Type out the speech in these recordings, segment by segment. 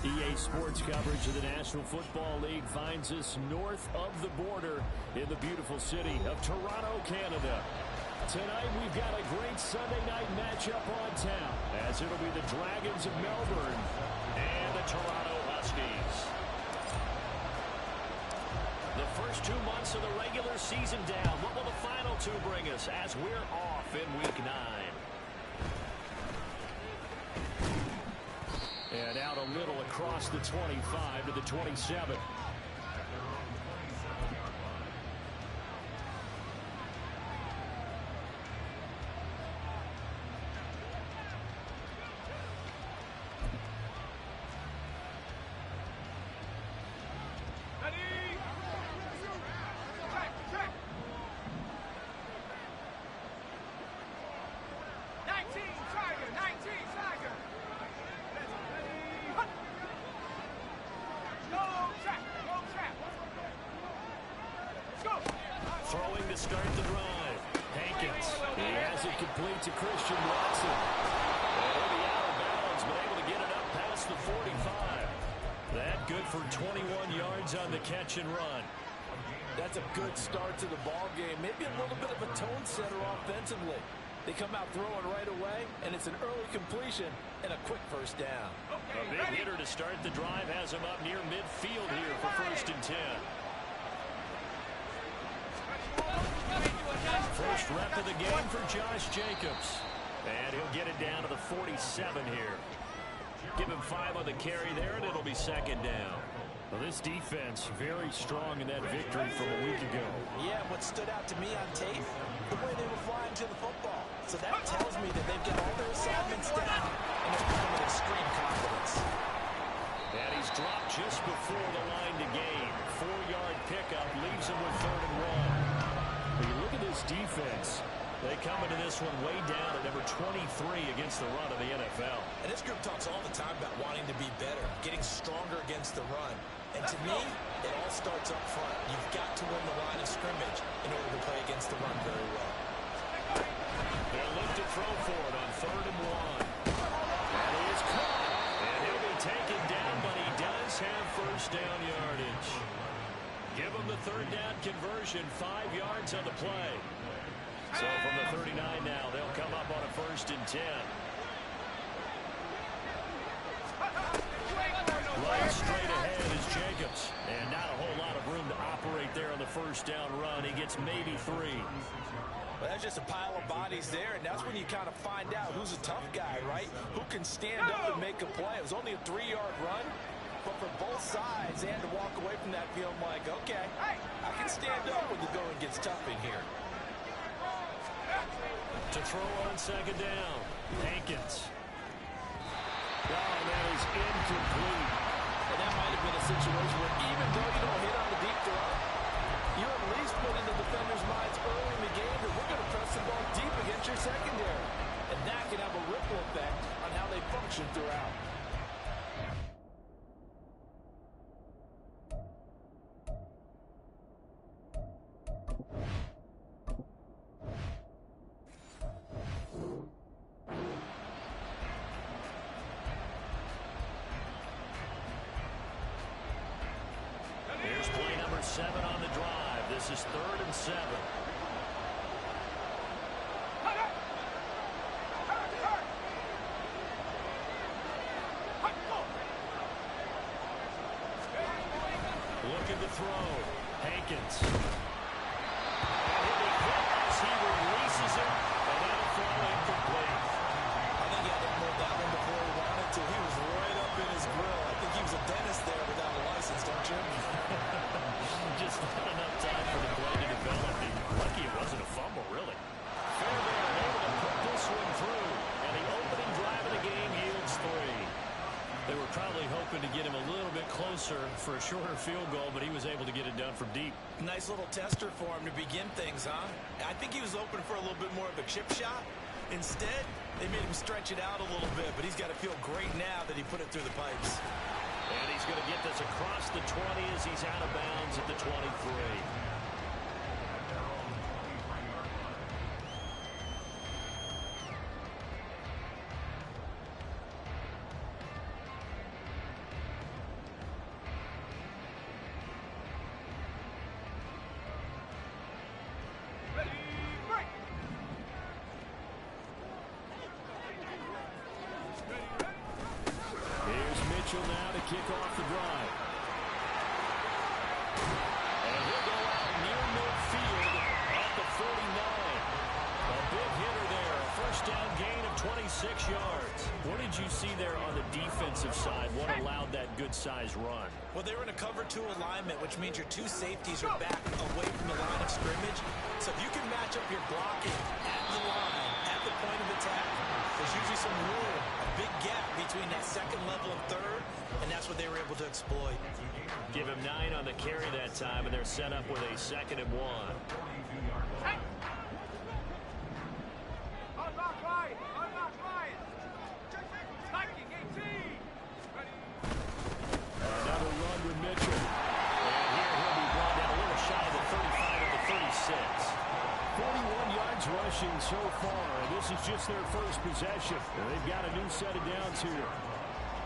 EA Sports coverage of the National Football League finds us north of the border in the beautiful city of Toronto, Canada. Tonight we've got a great Sunday night matchup on town, as it'll be the Dragons of Melbourne and the Toronto Huskies. The first 2 months of the regular season down. What will the final two bring us as we're off in Week 9? And out a little across the 25 to the 27. Throwing to start the drive. Hankins. He has it complete to Christian Watson. And he'll be out of bounds, but able to get it up past the 45. That good for 21 yards on the catch and run. That's a good start to the ball game. Maybe a little bit of a tone setter offensively. They come out throwing right away, and it's an early completion and a quick first down. A big hitter to start the drive has him up near midfield here for 1st and 10. First rep of the game for Josh Jacobs. And he'll get it down to the 47 here. Give him 5 on the carry there, and it'll be 2nd down. Well, this defense very strong in that victory from a week ago. Yeah, what stood out to me on tape, the way they were flying to the football. So that tells me that they've got all their assignments down, and they're playing with extreme confidence. And he's dropped just before the line to gain. 4-yard pickup leaves him with 3rd and 1. When you look at this defense, they come into this one way down at number 23 against the run of the NFL. And this group talks all the time about wanting to be better, getting stronger against the run. And to me, it all starts up front. You've got to win the line of scrimmage in order to play against the run very well. They'll look to throw for it on 3rd and 1. And he is caught. And he'll be taken down, but he does have 1st down yardage. Give him the 3rd down conversion, 5 yards on the play. So from the 39 now, they'll come up on a 1st and 10. Right straight ahead is Jacobs. And not a whole lot of room to operate there on the 1st down run. He gets maybe 3. Well, that's just a pile of bodies there, and that's when you kind of find out who's a tough guy, right? Who can stand up and make a play. It was only a 3-yard run. But for both sides, they had to walk away from that feeling like, okay, I can stand up when the going gets tough in here. To throw on 2nd down, Hankins. Oh, that is incomplete. And that might have been a situation where even though you don't hit on the deep throw, you at least put in the defender's minds early in the game that we're going to press the ball deep against your secondary. And that can have a ripple effect on how they function throughout. Here's play number 7 on the drive. This is 3rd and 7. Looking to throw. Hankins. And he'll be hit as he releases it, and that'll fall incomplete. I think he had to move that one before he wanted to. He was right up in his grill. I think he was a dentist there without a license, don't you? Just not enough time for the play to develop. Lucky it wasn't a fumble, really. Fairbairn able to put this one through, and the opening drive of the game yields 3. They were probably hoping to get him a little bit closer for a shorter field goal, but he was able to get it done from deep. Nice little tester for him to begin things, huh? I think he was open for a little bit more of a chip shot. Instead, they made him stretch it out a little bit, but he's got to feel great now that he put it through the pipes. And he's going to get this across the 20 as he's out of bounds at the 23. Now to kick off the drive. And he'll go out near midfield at the 49. A big hitter there. A first down gain of 26 yards. What did you see there on the defensive side? What allowed that good-sized run? Well, they were in a cover 2 alignment, which means your 2 safeties are back away from the line of scrimmage. So if you can match up your blocking at the line, at the point of attack, there's usually some room, a big gap between that second level and third, and that's what they were able to exploit. Give him 9 on the carry that time, and they're set up with a 2nd and 1. Another run with Mitchell. And here he'll be brought down a little shy of the 35 of the 36. 41 yards rushing so far. This is just their first possession. They've got a new set of downs here.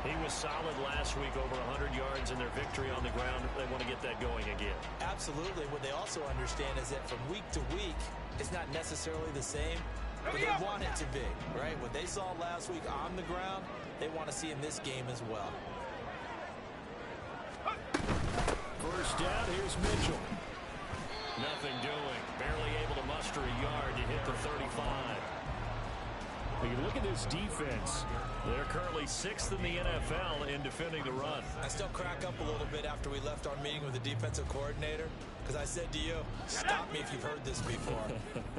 He was solid last week, over 100 yards in their victory on the ground. They want to get that going again. Absolutely. What they also understand is that from week to week, it's not necessarily the same, but they want it to be, right? What they saw last week on the ground, they want to see in this game as well. First down, here's Mitchell. Nothing doing. Barely able to muster a yard to hit the 35. You look at this defense. They're currently 6th in the NFL in defending the run. I still crack up a little bit after we left our meeting with the defensive coordinator, because I said to you, stop me if you've heard this before.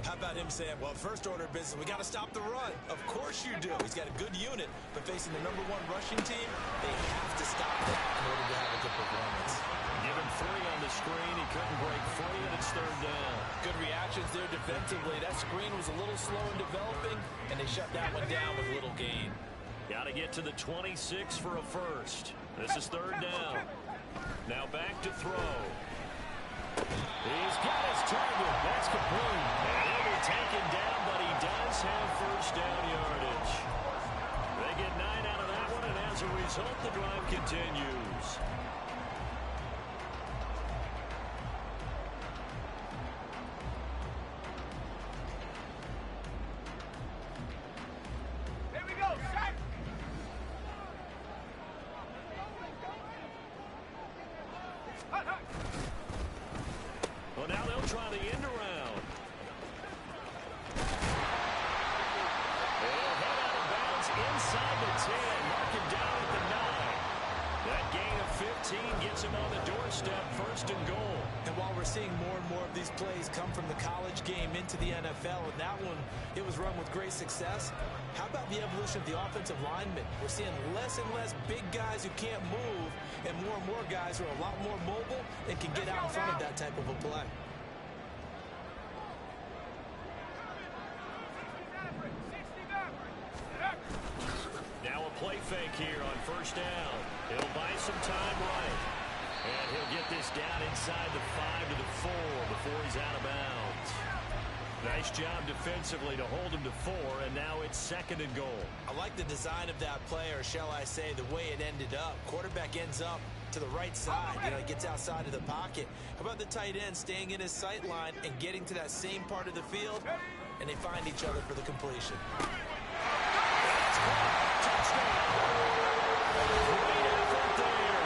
How about him saying, well, first order of business, we got to stop the run. Of course you do. He's got a good unit, but facing the #1 rushing team, they have to stop that in order to have a good performance. Give him 3 on the screen. He couldn't break free, and it's 3rd down. Good reactions there defensively. That screen was a little slow in developing, and they shut that one down with little gain. Got to get to the 26 for a first. This is 3rd down. Now back to throw. He's got his target. That's complete. And he'll be taken down, but he does have first down yardage. They get 9 out of that one, and as a result, the drive continues. Well, now they'll try the end around. They'll head out of bounds inside the 10. Mark him down at the 9. That gain of 15 gets him on the doorstep, 1st and goal. And while we're seeing more and more of these plays come from the college game into the NFL, and that one, it was run with great success, how about the evolution of the offensive linemen? We're seeing less and less big guys who can't move, and more guys who are a lot more mobile and can get out in front of that type of a play. Now a play fake here on 1st down. He'll buy some time right. And he'll get this down inside the 5 to the 4 before he's out of bounds. Nice job defensively to hold him to 4, and now it's 2nd and goal. I like the design of that play, or shall I say the way it ended up. Quarterback ends up to the right side. You know, he gets outside of the pocket. How about the tight end staying in his sight line and getting to that same part of the field, and they find each other for the completion. Touchdown. Great effort there.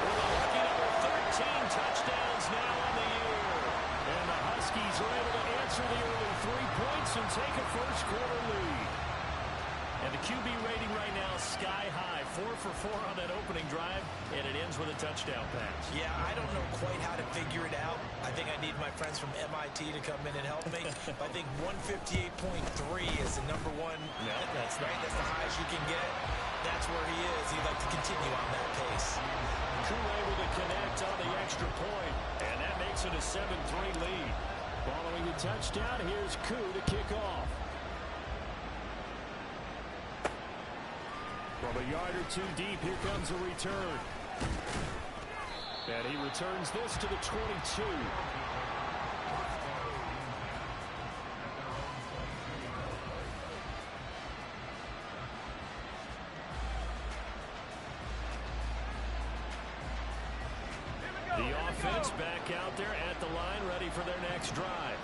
With a lucky number 13 touchdowns now on the points and take a first quarter lead. And the QB rating right now sky high. 4 for 4 on that opening drive, and it ends with a touchdown pass. Yeah, I don't know quite how to figure it out. I think I need my friends from MIT to come in and help me. I think 158.3 is the number one. Yeah, that's right. That's the highest you can get. That's where he is. He'd like to continue on that pace. Koo able to connect on the extra point, and that makes it a 7-3 lead. Following the touchdown, here's Koo to kick off. From a yard or two deep, here comes a return. And he returns this to the 22. The offense back out there at the line, ready for their next drive.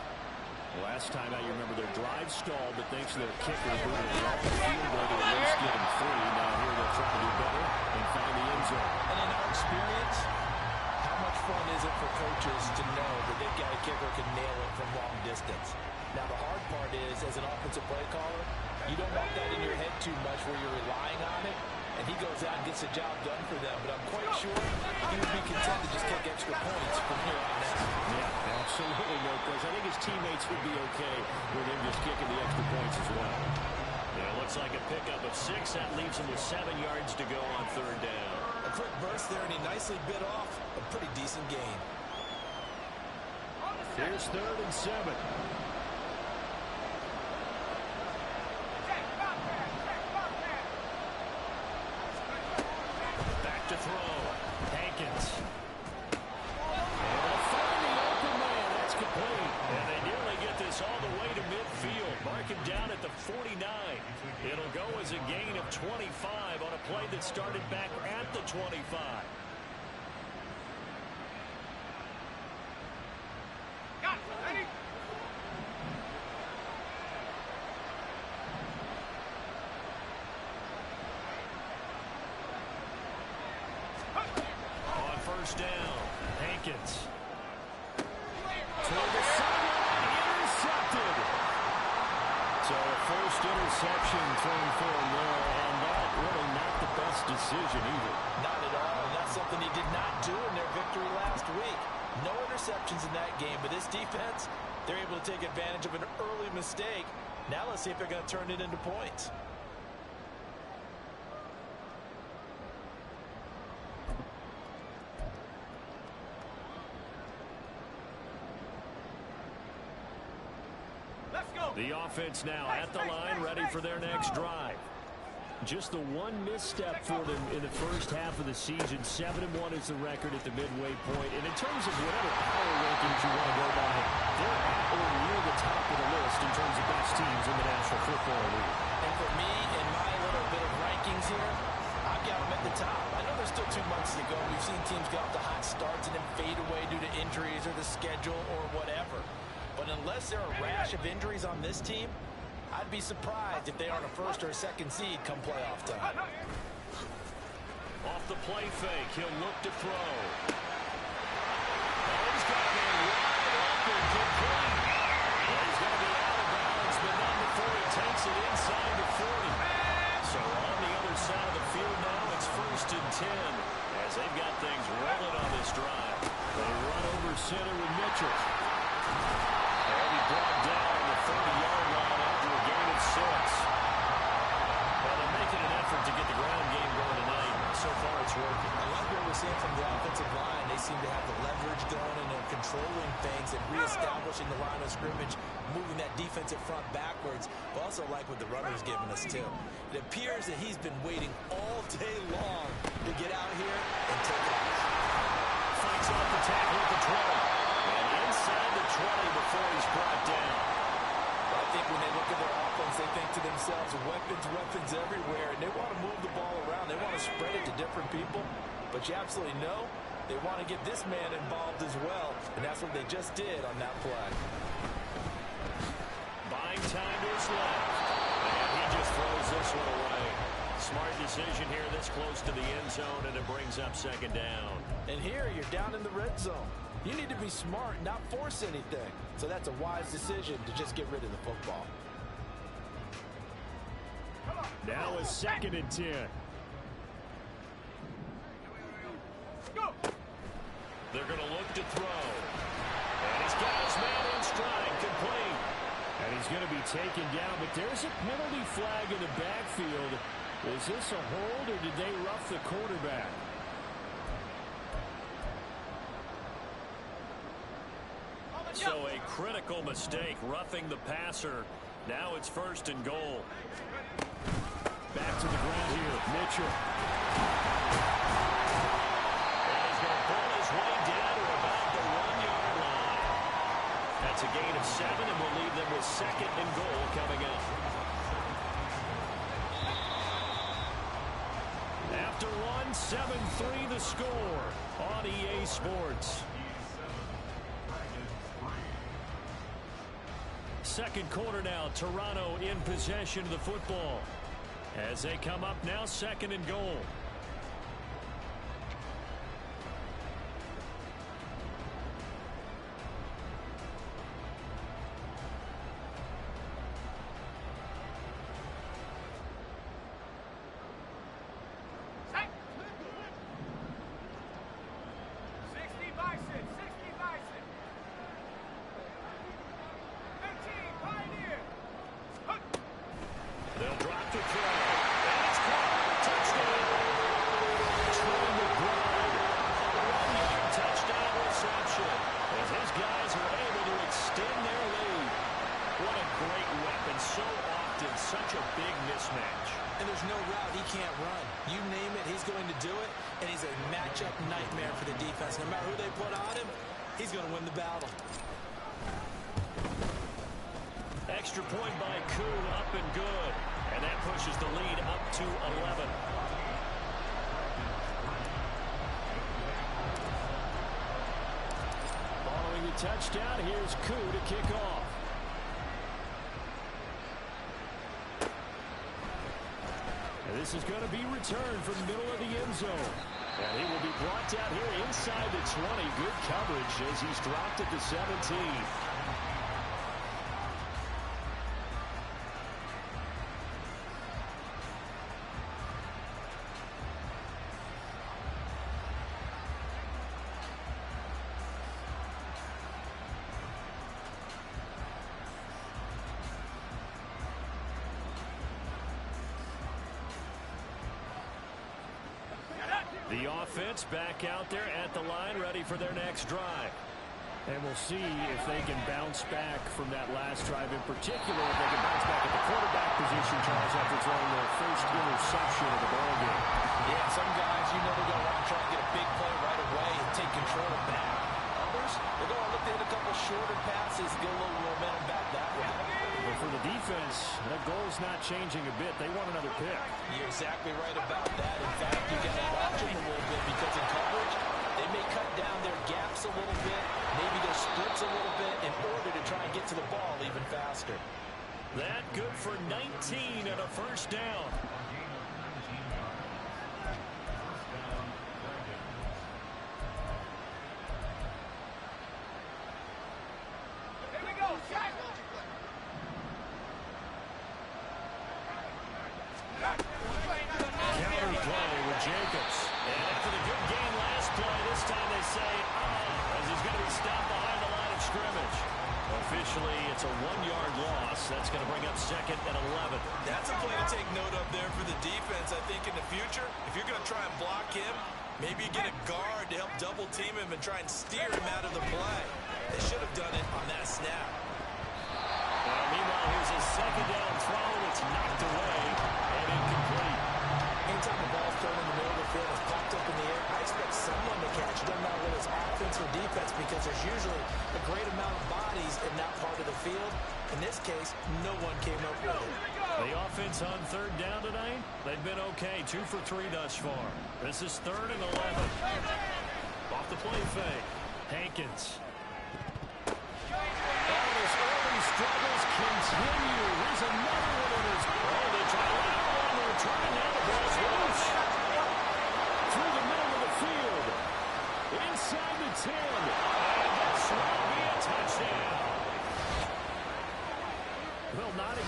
Last time out, you remember their drive stalled, but thanks to their kicker, who had a long field goal to at least get them free. Now here they'll try to do better and find the end zone. And in our experience, how much fun is it for coaches to know that they've got a kicker who can nail it from long distance? Now, the hard part is, as an offensive play caller, you don't want that in your head too much where you're relying on it, and he goes out and gets the job done for them. But I'm quite sure he would be content to just kick extra points from here on out. Yeah, absolutely no question. I think his teammates would be okay with him just kicking the extra points as well. Yeah, it looks like a pickup of 6. That leaves him with 7 yards to go on third down. A quick burst there, and he nicely bit off a pretty decent gain. Here's 3rd and 7. Back to throw. Hankins. And find the open man. That's complete. And they nearly get this all the way to midfield. Mark him down at the 49. It'll go as a gain of 25 on a play that started back at the 25. On first down, Hankins. Toward the sideline, intercepted. So a first interception thrown for him there, and that really not the best decision either. Not at all, and that's something he did not do in their victory last week. No interceptions in that game, but this defense, they're able to take advantage of an early mistake. Now let's see if they're going to turn it into points. The offense now at the line, ready for their next drive. Just the one misstep for them in the first half of the season. 7-1 is the record at the midway point. And in terms of whatever power rankings you want to go by, they're at or near the top of the list in terms of best teams in the National Football League. And for me, in my little bit of rankings here, I've got them at the top. I know there's still 2 months to go. We've seen teams get off to hot starts and then fade away due to injuries or the schedule or whatever. But unless there are a rash of injuries on this team, I'd be surprised if they aren't a first or a second seed come playoff time. Off the play fake, he'll look to throw. Oh, he's got a wide open complete. Well, he's going to be out of bounds, but not before he takes it inside the 40. So on the other side of the field now, it's 1st and 10 as they've got things rolling on this drive. They run over center with Mitchell. And he brought down on the 30-yard line after a gain of 6. Well, they're making an effort to get the ground game going tonight. So far, it's working. I like what we're seeing from the offensive line. They seem to have the leverage going and they're controlling things and reestablishing the line of scrimmage, moving that defensive front backwards. But also like what the runner's giving us, too. It appears that he's been waiting all day long to get out here and take off. Fights off the tackle at the 20. And inside the 20 before he's brought down. I think when they look at their offense, they think to themselves, weapons everywhere, and they want to move the ball around. They want to spread it to different people, but you absolutely know they want to get this man involved as well, and that's what they just did on that play. Buying time to his left, and he just throws this one away. Smart decision here this close to the end zone, and it brings up 2nd down. And here you're down in the red zone. You need to be smart and not force anything. So that's a wise decision to just get rid of the football. Now a 2nd and 10. They're going to look to throw. And he's got his man in stride, complete. And he's going to be taken down, but there's a penalty flag in the backfield. Is this a hold, or did they rough the quarterback? So a critical mistake, roughing the passer. Now it's 1st and goal. Back to the ground here, Mitchell. And he's going to pull his way down to about the 1-yard line. That's a gain of 7, and we'll leave them with 2nd and goal coming up. After 7-3 the score on EA Sports. 2nd quarter now, Toronto in possession of the football. As they come up now, 2nd and goal. Extra point by Kuhn, up and good. And that pushes the lead up to 11. Following the touchdown, here's Kuhn to kick off. And this is going to be returned from the middle of the end zone. And he will be brought down here inside the 20. Good coverage as he's dropped at the 17. The offense back out there at the line, ready for their next drive. And we'll see if they can bounce back from that last drive in particular, if they can bounce back at the quarterback position, Charles, after throwing their first interception of the ballgame. Yeah, some guys, you know, they're going to want to try to get a big play right away and take control back. Others, they're going to look to hit a couple shorter passes, get a little momentum back that way. But for the defense, that goal's not changing a bit. They want another pick. You're exactly right about that. In fact, you got to watch them a little bit because in coverage, they may cut down their gaps a little bit, maybe their splits a little bit in order to try and get to the ball even faster. That good for 19 and a first down. It's a 1-yard loss. That's going to bring up 2nd and 11. That's a play to take note of there for the defense. I think in the future, if you're going to try and block him, maybe you get a guard to help double team him and try and steer him out of the play. They should have done it on that snap. Meanwhile, here's a 2nd down throw. It's knocked away and incomplete. Anytime the ball's thrown in the middle of the field, it's popped up in the air, I expect someone to catch it. Doesn't matter whether it's offense or defense, because there's usually a great amount of bodies in that part of the field. In this case, no one came up with it. The offense on 3rd down tonight, they've been okay. 2 for 3 thus far. This is 3rd and 11. Off the play fake. Hankins. All his early struggles continue. Here's another one of his. Oh, they try to let him on the return. Now the ball's loose. Through the middle of the field. Inside the 10.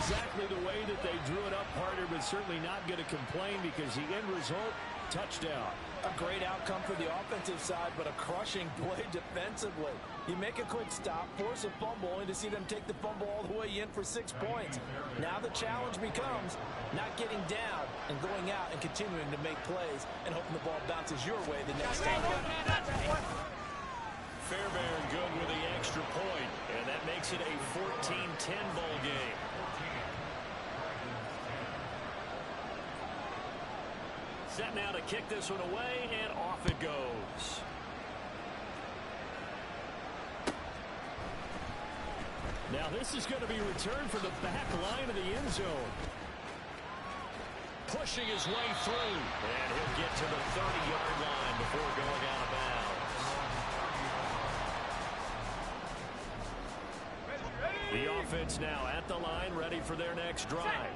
exactly the way that they drew it up, partner, but certainly not going to complain because the end result, touchdown. A great outcome for the offensive side, but a crushing play defensively. You make a quick stop, force a fumble, only to see them take the fumble all the way in for 6 points. Now the challenge becomes not getting down and going out and continuing to make plays and hoping the ball bounces your way the next time. Fairbairn good with the extra point, and that makes it a 14-10 ball game. Set now to kick this one away, and off it goes. Now this is going to be returned from the back line of the end zone. Pushing his way through, and he'll get to the 30-yard line before going out of bounds. The offense now at the line, ready for their next drive.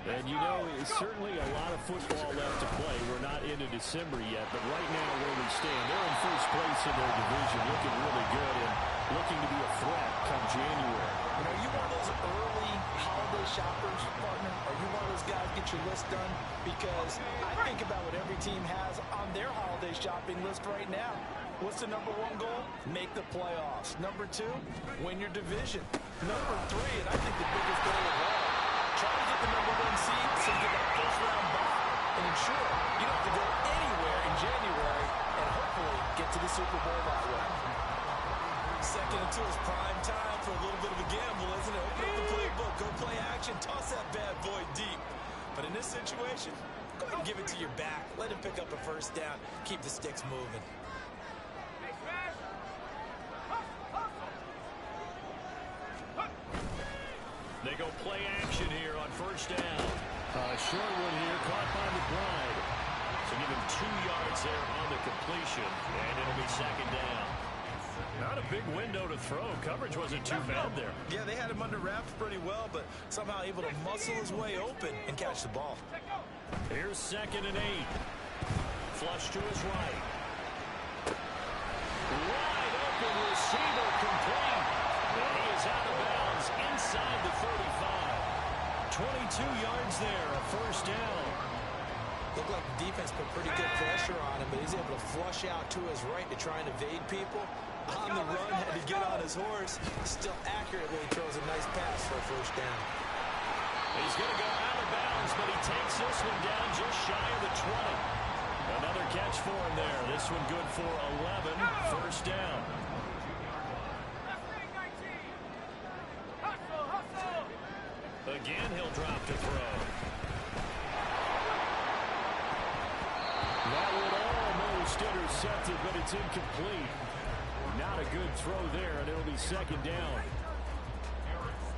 And you know, it's certainly a lot of football left to play. We're not into December yet, but right now where we stand, they're in first place in their division, looking really good and looking to be a threat come January. You know, you one of those early holiday shoppers, partner? Are you one of those guys get your list done? Because I think about what every team has on their holiday shopping list right now. What's the number one goal? Make the playoffs. Number 2, win your division. Number 3, and I think the biggest goal of all, try to get the number 1 seed so you get that first round bye and ensure you don't have to go anywhere in January and hopefully get to the Super Bowl that way. 2nd and 2 is prime time for a little bit of a gamble, isn't it? Open up the playbook, go play action, toss that bad boy deep. But in this situation, go ahead and give it to your back. Let him pick up a first down. Keep the sticks moving. They go play action here on first down. Short one here, caught by McBride. So give him 2 yards there on the completion, and it'll be 2nd down. Not a big window to throw. Coverage wasn't too bad there. Yeah, they had him under wraps pretty well, but somehow able to muscle his way open and catch the ball. Here's 2nd and 8. Flush to his right. Wide open receiver complete. And he is out of bounds inside the 35. 22 yards there, a first down. Looked like the defense put pretty good pressure on him, but he's able to flush out to his right to try and evade people. On the run, had to get on his horse. Still accurately throws a nice pass for a first down. He's going to go out of bounds, but he takes this one down just shy of the 20. Another catch for him there. This one good for 11. First down. Again, he'll drop to throw. That would almost intercepted, but it's incomplete. Not a good throw there, and it'll be 2nd down.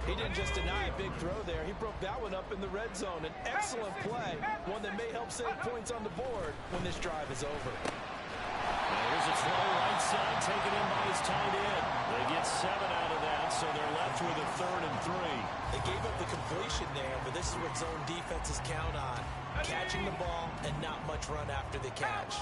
He didn't just deny a big throw there. He broke that one up in the red zone. An excellent play, one that may help save points on the board when this drive is over. Here's a throw right side, taken in by his tight end. They get 7 out of that, so they're left with a 3rd and 3. They gave up the completion there, but this is what zone defenses count on. Catching the ball and not much run after the catch.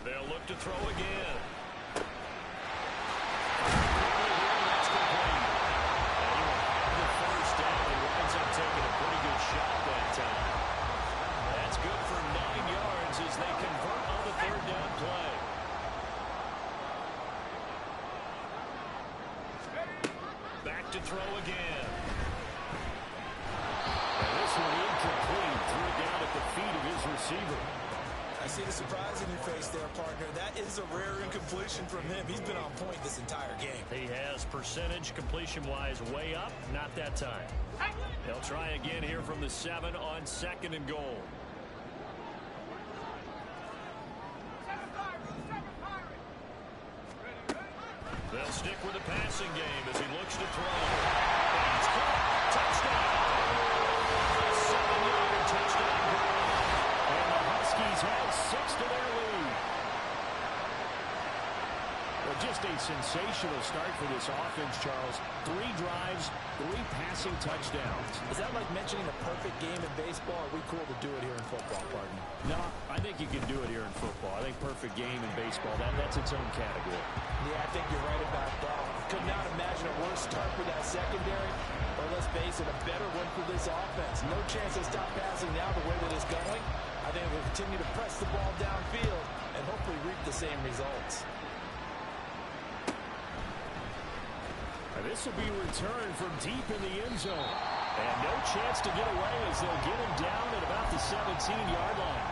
They'll look to throw again. First down, he winds up taking a pretty good shot that time. That's good for 9 yards as they convert on the 3rd down play. Back to throw again. And this one incomplete. Threw it down at the feet of his receiver. I see the surprise in your face there, partner. That is a rare incompletion from him. He's been on point this entire game. He has percentage completion-wise way up. Not that time. They'll try again here from the 7 on 2nd and goal. They'll stick with the passing game as he looks to throw. And it's caught. Touchdown. A 7-yard touchdown goal. And the Huskies have 6 to their lead. Well, just just a sensational start for this offense, Charles. 3 drives, 3 passing touchdowns. Is that like mentioning a perfect game in baseball? Or are we cool to do it here in football, partner? No, I think you can do it here in football. I think perfect game in baseball, that's its own category. Yeah, I think you're right about that. Could not imagine a worse start for that secondary. Or let's face it, a better one for this offense. No chance to stop passing now the way that it's going. I think we'll continue to press the ball downfield and hopefully reap the same results. This will be returned from deep in the end zone. And no chance to get away as they'll get him down at about the 17-yard line.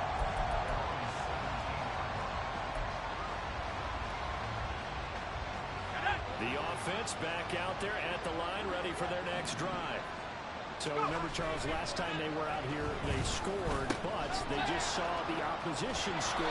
The offense back out there at the line, ready for their next drive. So remember, Charles, last time they were out here, they scored, but they just saw the opposition score,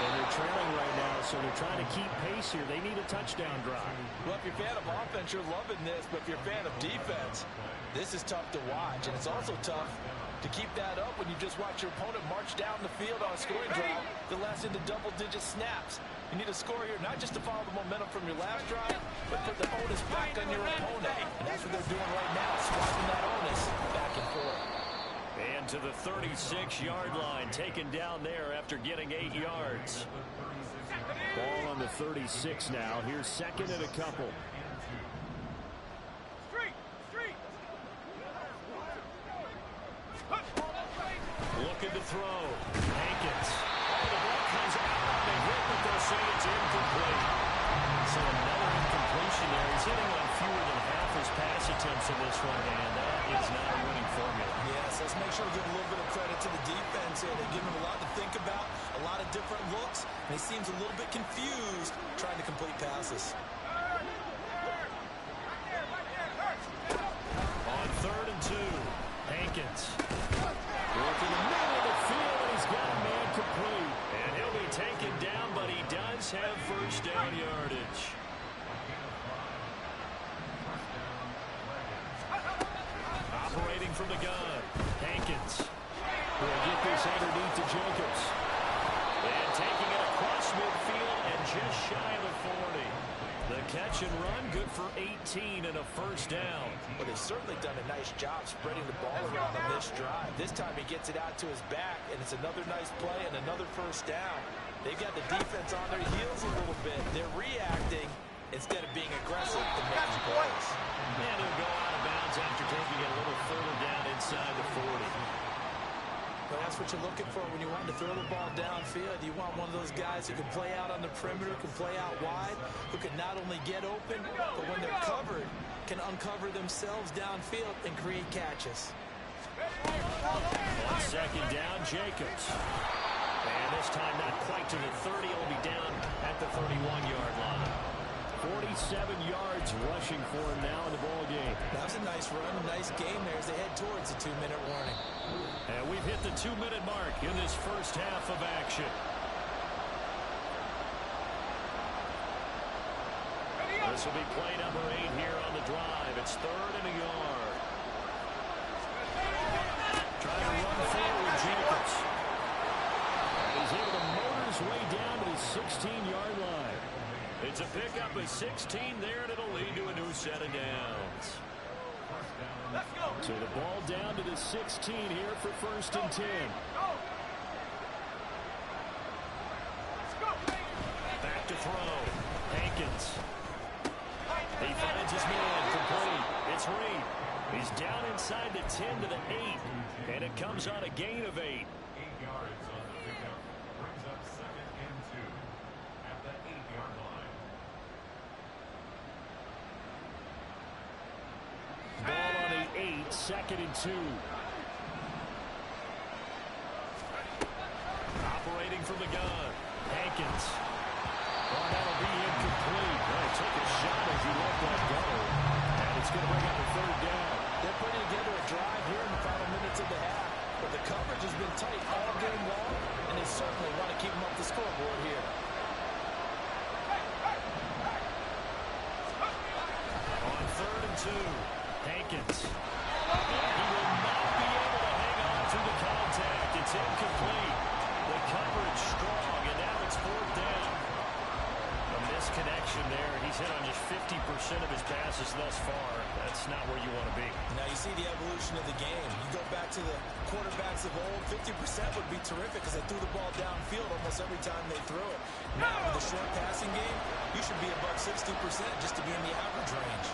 and they're trailing right now, so they're trying to keep pace here. They need a touchdown drive. Well, if you're a fan of offense, you're loving this, but if you're a fan of defense, this is tough to watch, and it's also tough to keep that up when you just watch your opponent march down the field on a scoring drive that lasts into double-digit snaps. You need a score here, not just to follow the momentum from your last drive, but put the onus back on your opponent. And that's what they're doing right now, swapping that onus back and forth. And to the 36-yard line, taken down there after getting 8 yards. Ball on the 36 now. Here's second and a couple. Looking to throw. Hankins. Oh, the ball comes out on the hit, but they'll say it's incomplete. So another incompletion there. He's hitting on fewer than half his pass attempts in this one, and that is not a winning formula. Yes, let's make sure we give a little bit of credit to the defense here. They give him a lot to think about, a lot of different looks, and he seems a little bit confused trying to complete passes. On 3rd and 2, Hankins. Working the middle of the field, and he's got a man complete. And he'll be taken down, but he does have first down yardage. Operating from the gun, Hankins. Will get this underneath to Jacobs. And taking it across midfield and just shy of the 40. The catch and run, good for 18 and a first down. Well, they've certainly done a nice job spreading the ball around on this drive. This time he gets it out to his back, and it's another nice play and another first down. They've got the defense on their heels a little bit. They're reacting instead of being aggressive and making plays. And he'll go out of bounds after taking it a little further down inside the 40. Well, that's what you're looking for when you want to throw the ball downfield. You want one of those guys who can play out on the perimeter, can play out wide, who can not only get open, but when they're covered, can uncover themselves downfield and create catches. On second down, Jacobs. And this time not quite to the 30. It'll be down at the 31-yard line. 47 yards rushing for him now in the ball game. That was a nice run, a nice game there as they head towards the 2-minute warning. And we've hit the 2-minute mark in this first half of action. This will be play number 8 here on the drive. It's 3rd and a yard. Trying to run forward, Jacobs. He's able to motor his way down to the 16-yard line. It's a pickup of 16 there, and it'll lead to a new set of downs. So the ball down to the 16 here for 1st and 10. Back to throw. Hankins. He finds his man complete. It's Reed. He's down inside the 10 to the 8. And it comes on a gain of 8. 8 yards on the pickup. Brings up 2nd and 2 at the 8-yard line. Ball on the 8, 2nd and 2. Operating from the gun. Hankins. Oh, that'll be incomplete. Well, he took a shot as he let that go. And it's going to bring up a 3rd down. They're putting together a drive here in the final minutes of the half. But the coverage has been tight all game long, and they certainly want to keep them up the scoreboard here. On 3rd and 2, Hankins. And he will not be able to hang on through the contact. It's incomplete. The coverage strong, and now it's 4th down. A misconnection production there. He's hit on just 50% of his passes thus far. That's not where you want to be. Now you see the evolution of the game. You go back to the quarterbacks of old, 50% would be terrific because they threw the ball downfield almost every time they threw it. Now with the short passing game, you should be above 60% just to be in the average range.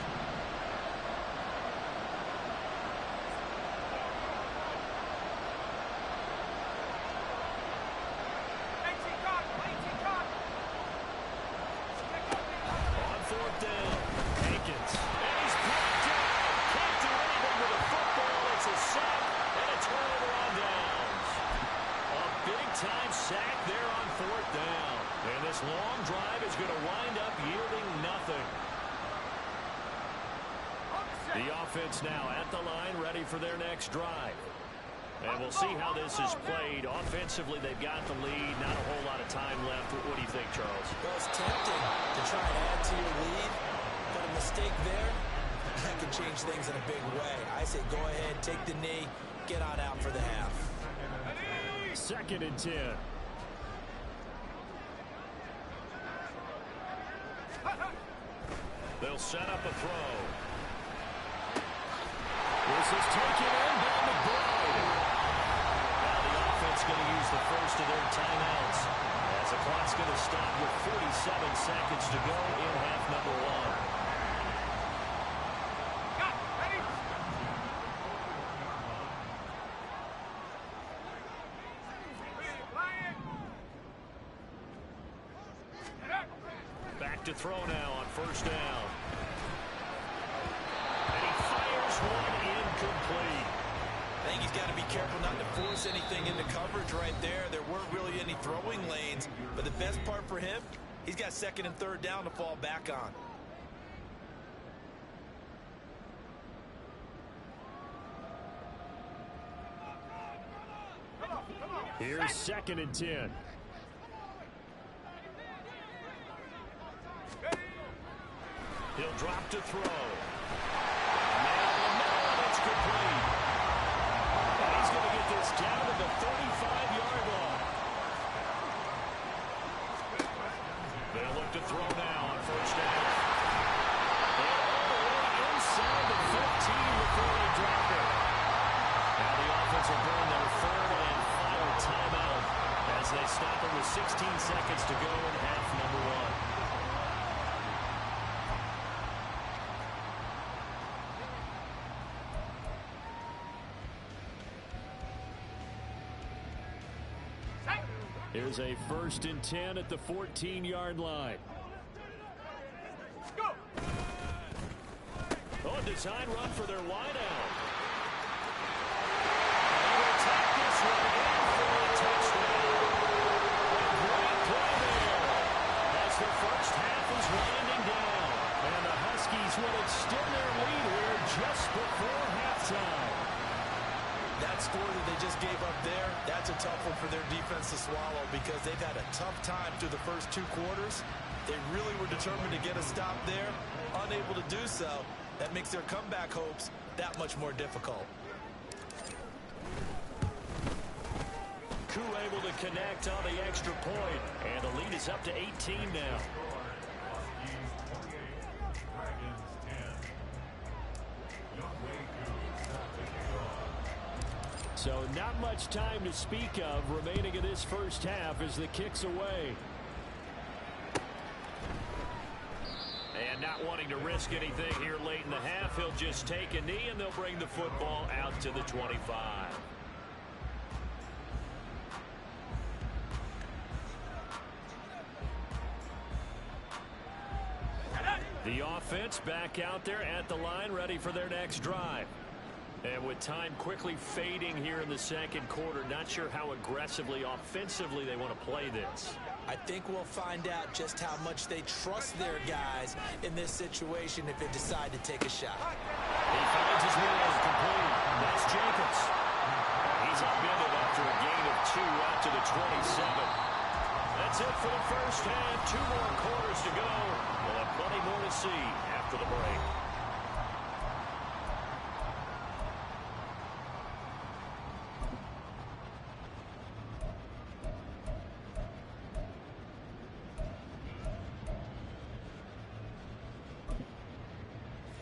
Long drive is going to wind up yielding nothing. The offense now at the line, ready for their next drive. And we'll see how this is played. Offensively, they've got the lead. Not a whole lot of time left. What do you think, Charles? Well, it's tempting to try and add to your lead, but a mistake there, that can change things in a big way. I say go ahead, take the knee, get on out for the half. 2nd and 10. They'll set up a throw. This is taken in by McBride. Now the offense going to use the first of their timeouts as the clock's going to stop with 47 seconds to go in half number 1. Back to throw now on 1st down. And he fires one incomplete. I think he's got to be careful not to force anything into coverage right there. There weren't really any throwing lanes, but the best part for him, he's got 2nd and 3rd down to fall back on. Here's 2nd and 10. He'll drop to throw. Now it's complete. And he's going to get this down to the 35-yard line. They'll look to throw now on 1st down. And all the way inside the 15 before they drop it. Now the offense will burn their 3rd and final timeout as they stop it with 16 seconds to go in half number 1. Here's a 1st and 10 at the 14-yard line. Go! Oh, a design run for their wideout. They will take this one in for a touchdown. A great play there as the first half is winding down. And the Huskies will extend their lead here just before halftime. That score that they just gave up there, that's a tough one for their defense to swallow because they've had a tough time through the first 2 quarters. They really were determined to get a stop there, unable to do so. That makes their comeback hopes that much more difficult. Koo able to connect on the extra point, and the lead is up to 18 now. So not much time to speak of remaining in this first half as the kick's away. And not wanting to risk anything here late in the half, he'll just take a knee and they'll bring the football out to the 25. The offense back out there at the line, ready for their next drive. And with time quickly fading here in the 2nd quarter, not sure how aggressively, offensively they want to play this. I think we'll find out just how much they trust their guys in this situation if they decide to take a shot. He finds his way as complete. That's Jacobs. He's upended after a gain of 2 out to the 27. That's it for the first half. 2 more quarters to go. We'll have plenty more to see after the break.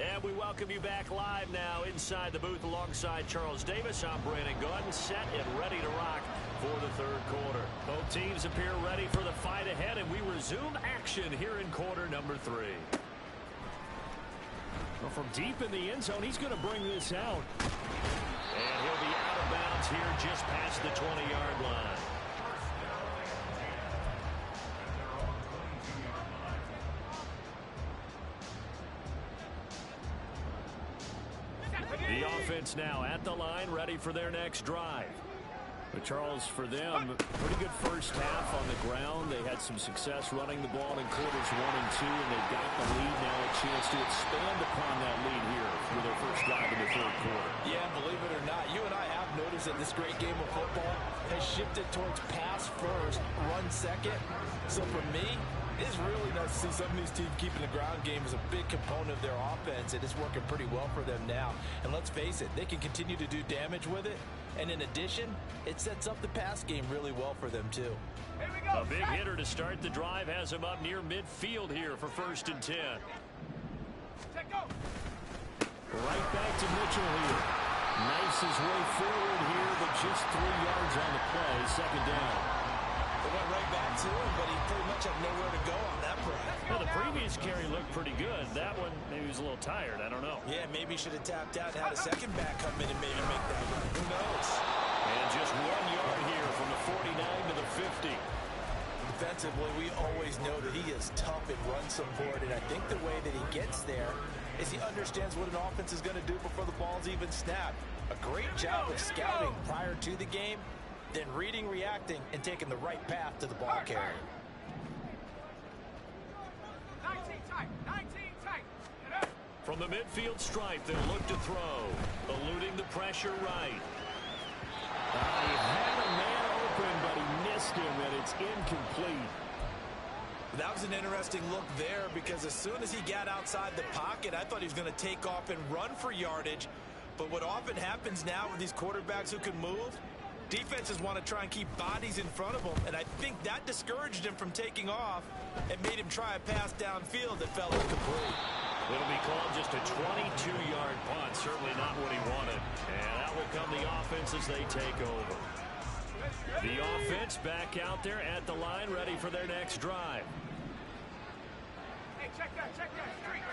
And we welcome you back live now inside the booth alongside Charles Davis. I'm Brandon Gunn, set and ready to rock for the third quarter. Both teams appear ready for the fight ahead, and we resume action here in quarter number 3. Well, from deep in the end zone, he's going to bring this out. And he'll be out of bounds here just past the 20-yard line. The offense now at the line, ready for their next drive. But Charles, for them, pretty good first half on the ground. They had some success running the ball in quarters 1 and 2, and they've got the lead now, a chance to expand upon that lead here for their first drive in the third quarter. Yeah, believe it or not, you and I have noticed that this great game of football has shifted towards pass first, run second. So for me, it's really nice to see some of these teams keeping the ground game as a big component of their offense, and it's working pretty well for them now. And let's face it, they can continue to do damage with it. And in addition, it sets up the pass game really well for them, too. Here we go. A big hitter to start the drive has him up near midfield here for 1st and 10. Right back to Mitchell here. Knifes his way forward here, but just 3 yards on the play, 2nd down. They went right back to him, but he pretty much had nowhere to go on that play. Well, the previous carry looked pretty good. That one, maybe he was a little tired. I don't know. Yeah, maybe he should have tapped out and had a second back come in and maybe make that run. Who knows? And just 1 yard here from the 49 to the 50. Defensively, we always know that he is tough in run support, and I think the way that he gets there is he understands what an offense is going to do before the ball's even snapped. A great job of scouting prior to the game, then reading, reacting, and taking the right path to the ball carrier. 19 tight. From the midfield stripe, they'll look to throw. Eluding the pressure right. He had a man open, but he missed him, and it's incomplete. That was an interesting look there because as soon as he got outside the pocket, I thought he was going to take off and run for yardage. But what often happens now with these quarterbacks who can move, defenses want to try and keep bodies in front of him, and I think that discouraged him from taking off and made him try a pass downfield that fell incomplete. It'll be called just a 22-yard punt, certainly not what he wanted. And that will come the offense as they take over. The offense back out there at the line, ready for their next drive. Hey, check that. Street.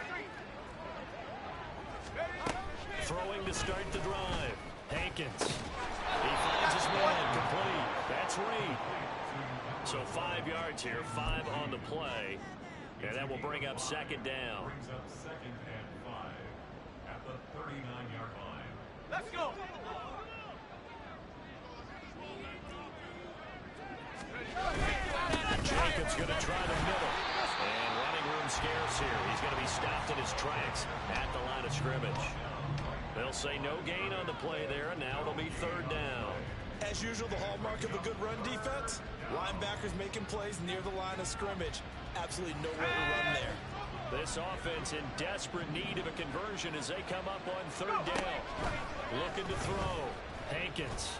Throwing to start the drive. Hankins. He finds his man, complete. That's Reed. So 5 yards here, 5 on the play. And that will bring up 2nd down. Brings up 2nd and 5 at the 39-yard line. Let's go. Jacobs going to try the middle. And running room scarce here. He's going to be stopped in his tracks at the line of scrimmage. They'll say no gain on the play there, and now it'll be 3rd down. As usual, the hallmark of a good run defense, linebackers making plays near the line of scrimmage. Absolutely nowhere to run there. This offense in desperate need of a conversion as they come up on 3rd down. Looking to throw. Hankins.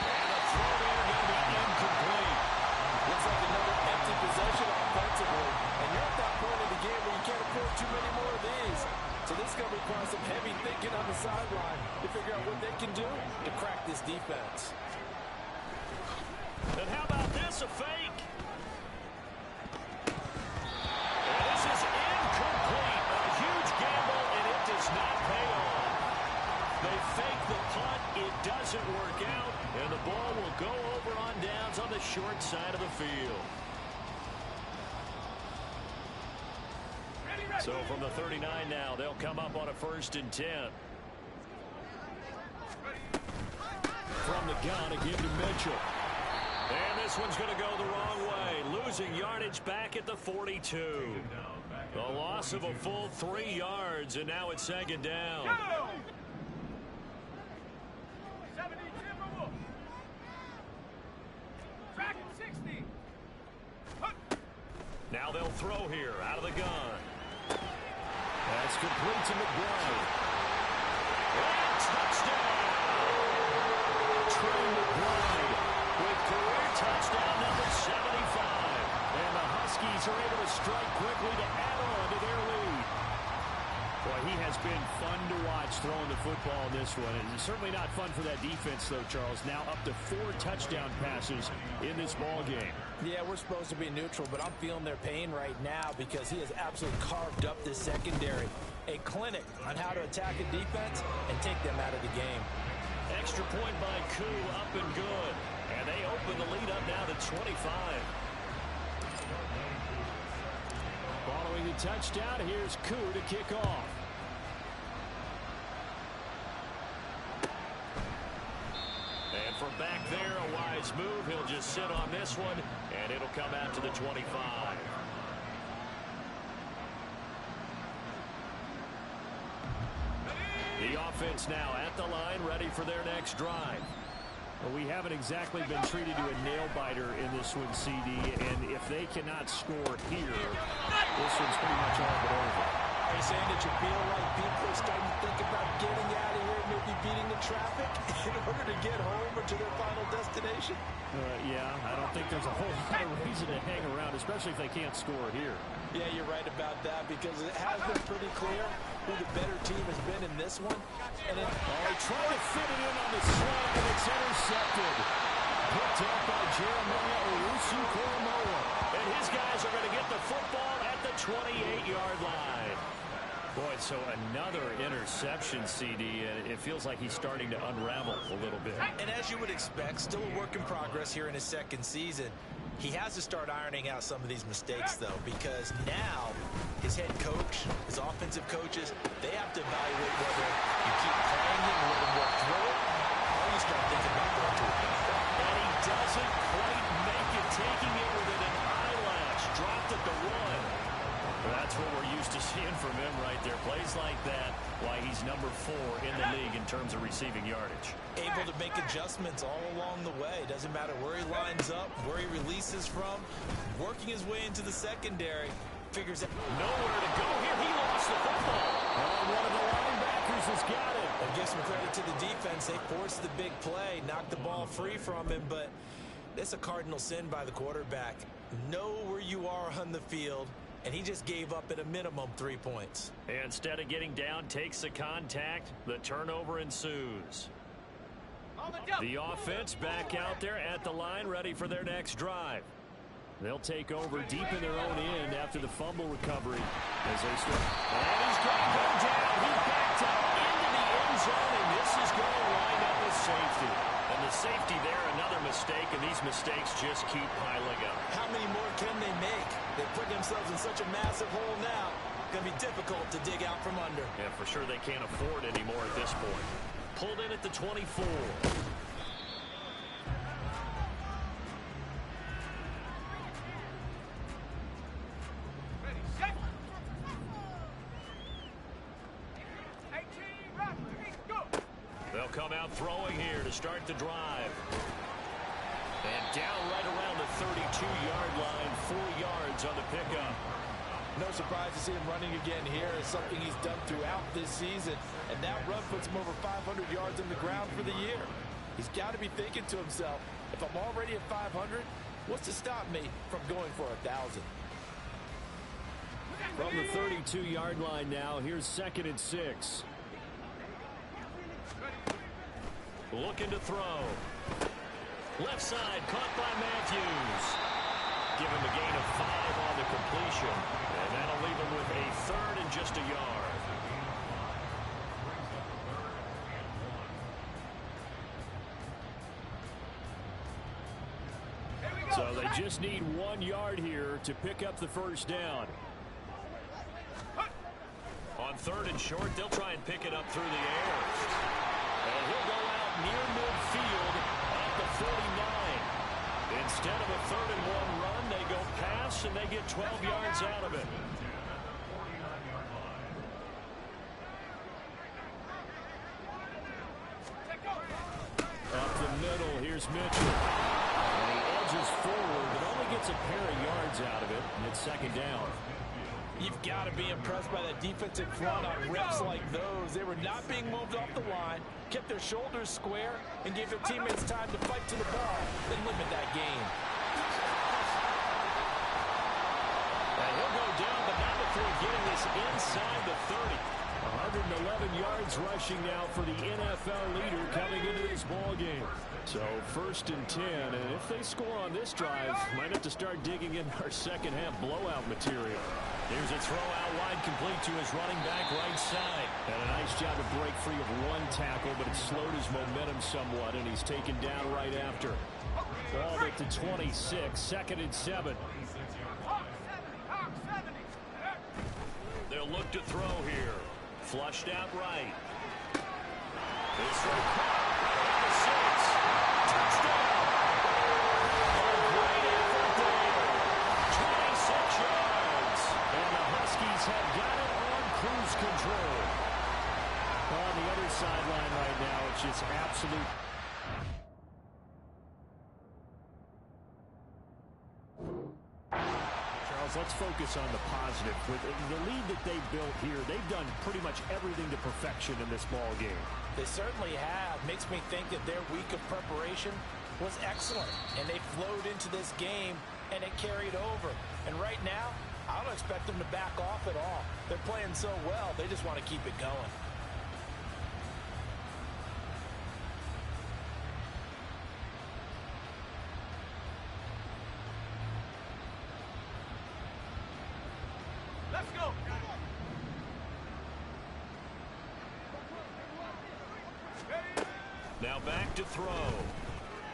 And a throw there going to be incomplete. Looks like another empty possession offensively. And you're at that point in the game where you can't afford too many more of these. So this is going to require some heavy thinking on the sideline to figure out what they can do to crack this defense. And how about this, a fake? And this is incomplete. A huge gamble, and it does not pay off. They fake the punt. It doesn't work out, and the ball will go over on downs on the short side of the field. So from the 39 now, they'll come up on a 1st and 10. From the gun, again to Mitchell. And this one's going to go the wrong way. Losing yardage back at the 42. The loss of a full 3 yards, and now it's 2nd down. Now they'll throw here out of the gun. That's complete to McBride. And touchdown! Trey McBride with career touchdown number 75. And the Huskies are able to strike quickly to add on to their lead. Well, Boy, he has been fun to watch throwing the football in this one. It's certainly not fun for that defense, though, Charles. Now up to 4 touchdown passes in this ball game. Yeah, we're supposed to be neutral, but I'm feeling their pain right now because he has absolutely carved up this secondary. A clinic on how to attack a defense and take them out of the game. Extra point by Koo, up and good. And they open the lead up now to 25. Following the touchdown, here's Koo to kick off. And from back there, a wise move. He'll just sit on this one, and it'll come out to the 25. The offense now at the line, ready for their next drive. Well, we haven't exactly been treated to a nail-biter in this one, CD, and if they cannot score here, this one's pretty much all but over. Are you saying that you feel like people are starting to think about getting out of here, maybe beating the traffic in order to get home or to their final destination? Yeah, I don't think there's a whole lot of reason to hang around, especially if they can't score here. Yeah, you're right about that because it has been pretty clear who the better team has been in this one. And then they try to fit it in on the slant, and it's intercepted. Picked up by Jeremiah Owusu-Koromoa. And his guys are going to get the football at the 28-yard line. Boy, so another interception, CD, and it feels like he's starting to unravel a little bit. And as you would expect, still a work in progress here in his second season. He has to start ironing out some of these mistakes, though, because now his head coach, his offensive coaches, they have to evaluate whether you keep playing him and let him work through it, or you start thinking about going to it. And he doesn't quite make it, taking it within an eyelash. Dropped at the 1. That's what we're used to seeing from him right there. Plays like that, why he's number 4 in the league in terms of receiving yardage. Able to make adjustments all along the way. Doesn't matter where he lines up, where he releases from. Working his way into the secondary. Figures out nowhere to go here. He lost the football. And one of the linebackers has got it. And give some credit to the defense. They forced the big play, knocked the ball free from him, but it's a cardinal sin by the quarterback. Know where you are on the field. And he just gave up at a minimum 3 points. And instead of getting down, takes the contact. The turnover ensues. The offense back out there at the line, ready for their next drive. They'll take over deep in their own end after the fumble recovery. As they swing. And he's going to go down. He backed up into the end zone, and this is going to wind up with safety. And the safety there, another mistake, and these mistakes just keep piling up. How many more can they make? They put themselves in such a massive hole now. Going to be difficult to dig out from under. Yeah, for sure they can't afford anymore at this point. Pulled in at the 24. Ready, set. 18, run, go. They'll come out throwing here to start the drive. And down right around the 32-yard line, 4 yards on the pickup. No surprise to see him running again here. It's something he's done throughout this season. And that run puts him over 500 yards on the ground for the year. He's got to be thinking to himself, if I'm already at 500, what's to stop me from going for 1,000? From the 32-yard line now, here's 2nd and 6. Looking to throw. Left side, caught by Matthews. Give him a gain of 5 on the completion. And that'll leave him with a 3rd and just a yard. So they just need 1 yard here to pick up the first down. On 3rd and short, they'll try and pick it up through the air. And he'll go out near midfield at the 49. Instead of a 3rd and 1 run, they go pass and they get 12 yards out of it. Up the middle, here's Mitchell. And he edges forward, but only gets a pair of yards out of it, and it's 2nd down. You've got to be impressed by that defensive front on reps like those. They were not being moved off the line, kept their shoulders square, and gave their teammates time to fight to the ball, then limit that game. And he'll go down, but not before getting this inside the 30. 111 yards rushing now for the NFL leader coming into this ball game. So 1st and 10, and if they score on this drive, might have to start digging in our second half blowout material. Here's a throw out wide, complete to his running back right side. And a nice job to break free of one tackle, but it slowed his momentum somewhat, and he's taken down right after. Ball at the 26, 2nd and 7. They'll look to throw here. Flushed out right. This throw caught at the 6. Touchdown. A great effort there. 26 yards. And the Huskies have got it on cruise control. On the other sideline right now, it's just absolute. Let's focus on the positive. With the lead that they built here, they've done pretty much everything to perfection in this ball game. They certainly have. Makes me think that their week of preparation was excellent, and they flowed into this game, and it carried over. And right now, I don't expect them to back off at all. They're playing so well, they just want to keep it going. Let's go. Now back to throw.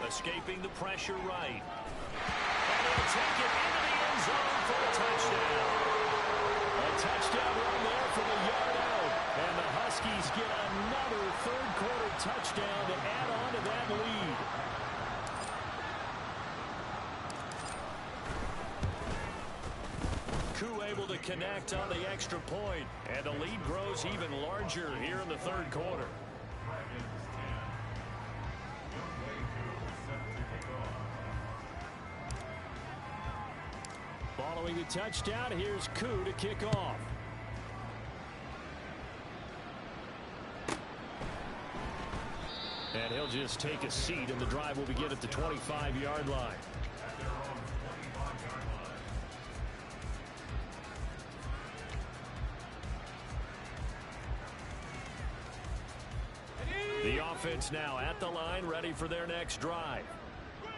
Escaping the pressure right. And he'll take it into the end zone for a touchdown. A touchdown run there from a yard out. And the Huskies get another third-quarter touchdown to add on to that lead. Able to connect on the extra point, and the lead grows even larger here in the third quarter. Following the touchdown, here's Koo to kick off. And he'll just take a seat, and the drive will begin at the 25-yard line. The offense now at the line, ready for their next drive.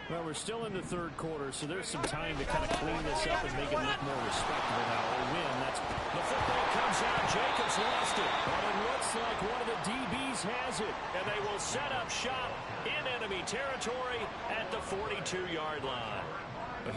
Well, we're still in the third quarter, so there's some time to kind of clean this up and make it look more respectable now. A win. That's the football comes out. Jacobs lost it, but it looks like one of the DBs has it, and they will set up shop in enemy territory at the 42-yard line.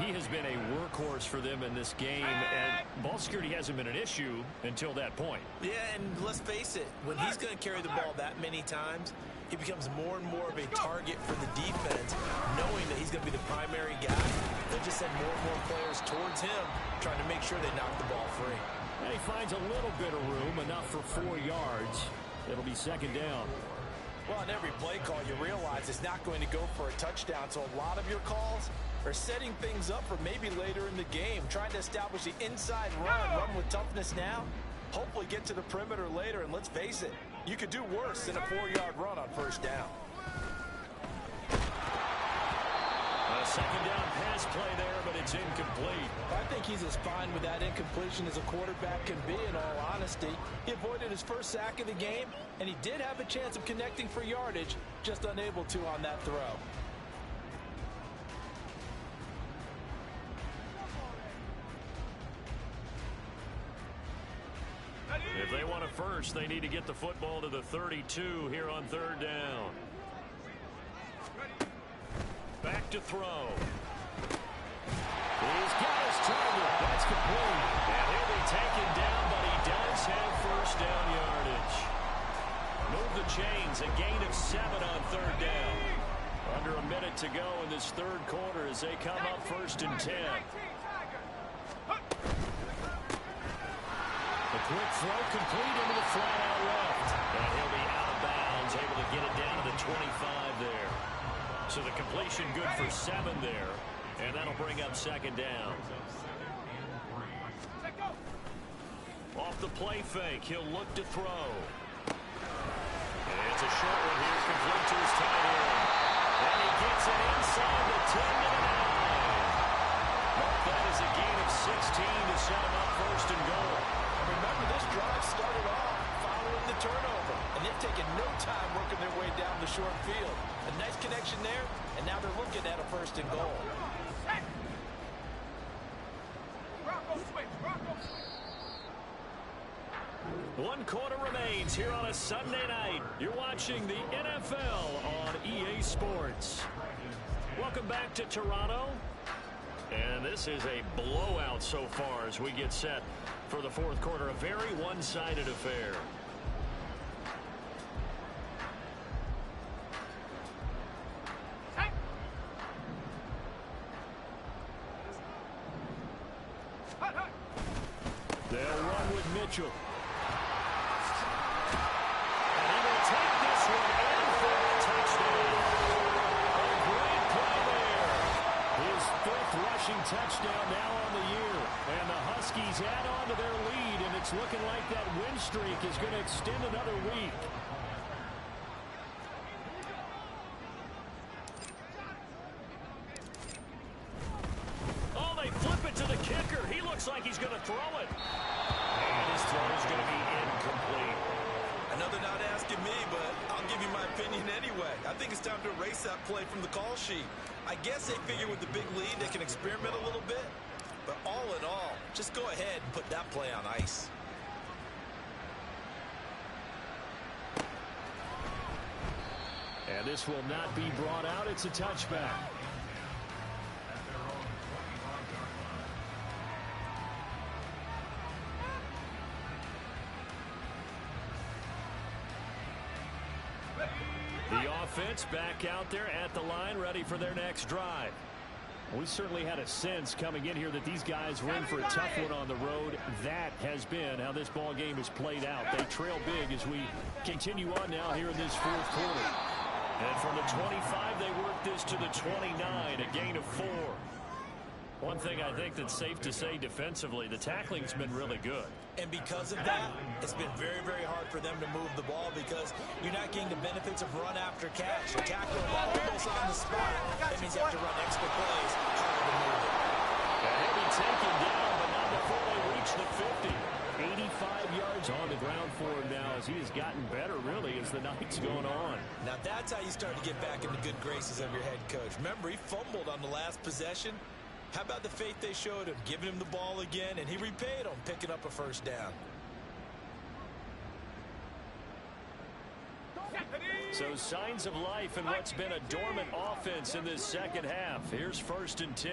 He has been a workhorse for them in this game, and ball security hasn't been an issue until that point. Yeah, and let's face it, when he's going to carry the ball that many times, he becomes more and more of a target for the defense, knowing that he's going to be the primary guy. They'll just send more and more players towards him, trying to make sure they knock the ball free. And he finds a little bit of room, enough for 4 yards. It'll be 2nd down. Well, in every play call, you realize it's not going to go for a touchdown, so a lot of your calls are setting things up for maybe later in the game, trying to establish the inside run with toughness now, hopefully get to the perimeter later, and let's face it, you could do worse than a 4-yard run on 1st down. A 2nd down pass play there, but it's incomplete. I think he's as fine with that incompletion as a quarterback can be, in all honesty. He avoided his first sack of the game, and he did have a chance of connecting for yardage, just unable to on that throw. If they want a first, they need to get the football to the 32 here on 3rd down. Back to throw. He's got his target. That's complete. And he'll be taken down, but he does have 1st down yardage. Move the chains. A gain of 7 on 3rd down. Under a minute to go in this third quarter as they come up 1st and 10. A quick throw complete into the flat out left. And he'll be out of bounds, able to get it down to the 25 there. So the completion good for 7 there. And that'll bring up 2nd down. Off the play fake, he'll look to throw. And it's a short one here, complete to his tight end. And he gets it inside the 10 to the 9. Mark that as a gain of 16 to set him up 1st and goal. Remember, this drive started off following forward in the turnover. And they've taken no time working their way down the short field. A nice connection there, and now they're looking at a first and goal. One quarter remains here on a Sunday night. You're watching the NFL on EA Sports. Welcome back to Toronto. And this is a blowout so far as we get set for the fourth quarter. A very one-sided affair. They'll run with Mitchell. And he will take this one in for a touchdown. A great play there. His fifth rushing touchdown now on the year. And the Huskies add on to their lead, and it's looking like that win streak is going to extend another week. Oh, they flip it to the kicker. He looks like he's going to throw it. And his throw is going to be incomplete. Another not asking me, but I'll give you my opinion anyway. I think it's time to erase that play from the call sheet. I guess they figure with the big lead they can experiment a little bit. But all in all, just go ahead and put that play on ice. And this will not be brought out. It's a touchback. The offense back out there at the line, ready for their next drive. We certainly had a sense coming in here that these guys were in for a tough one on the road. That has been how this ball game has played out. They trail big as we continue on now here in this fourth quarter. And from the 25, they work this to the 29, a gain of 4. One thing I think that's safe to say defensively, the tackling's been really good. And because of that, it's been very, very hard for them to move the ball because you're not getting the benefits of run after catch. You tackle the ball almost on the spot. That means you have to run extra plays, harder to move it. And he'll be taken down, but not before they reach the 50. 85 yards on the ground for him now as he has gotten better, really, as the night's going on. Now that's how you start to get back in the good graces of your head coach. Remember, he fumbled on the last possession. How about the faith they showed him, giving him the ball again, and he repaid them, picking up a first down. So signs of life in what's been a dormant offense in this second half. Here's 1st and 10.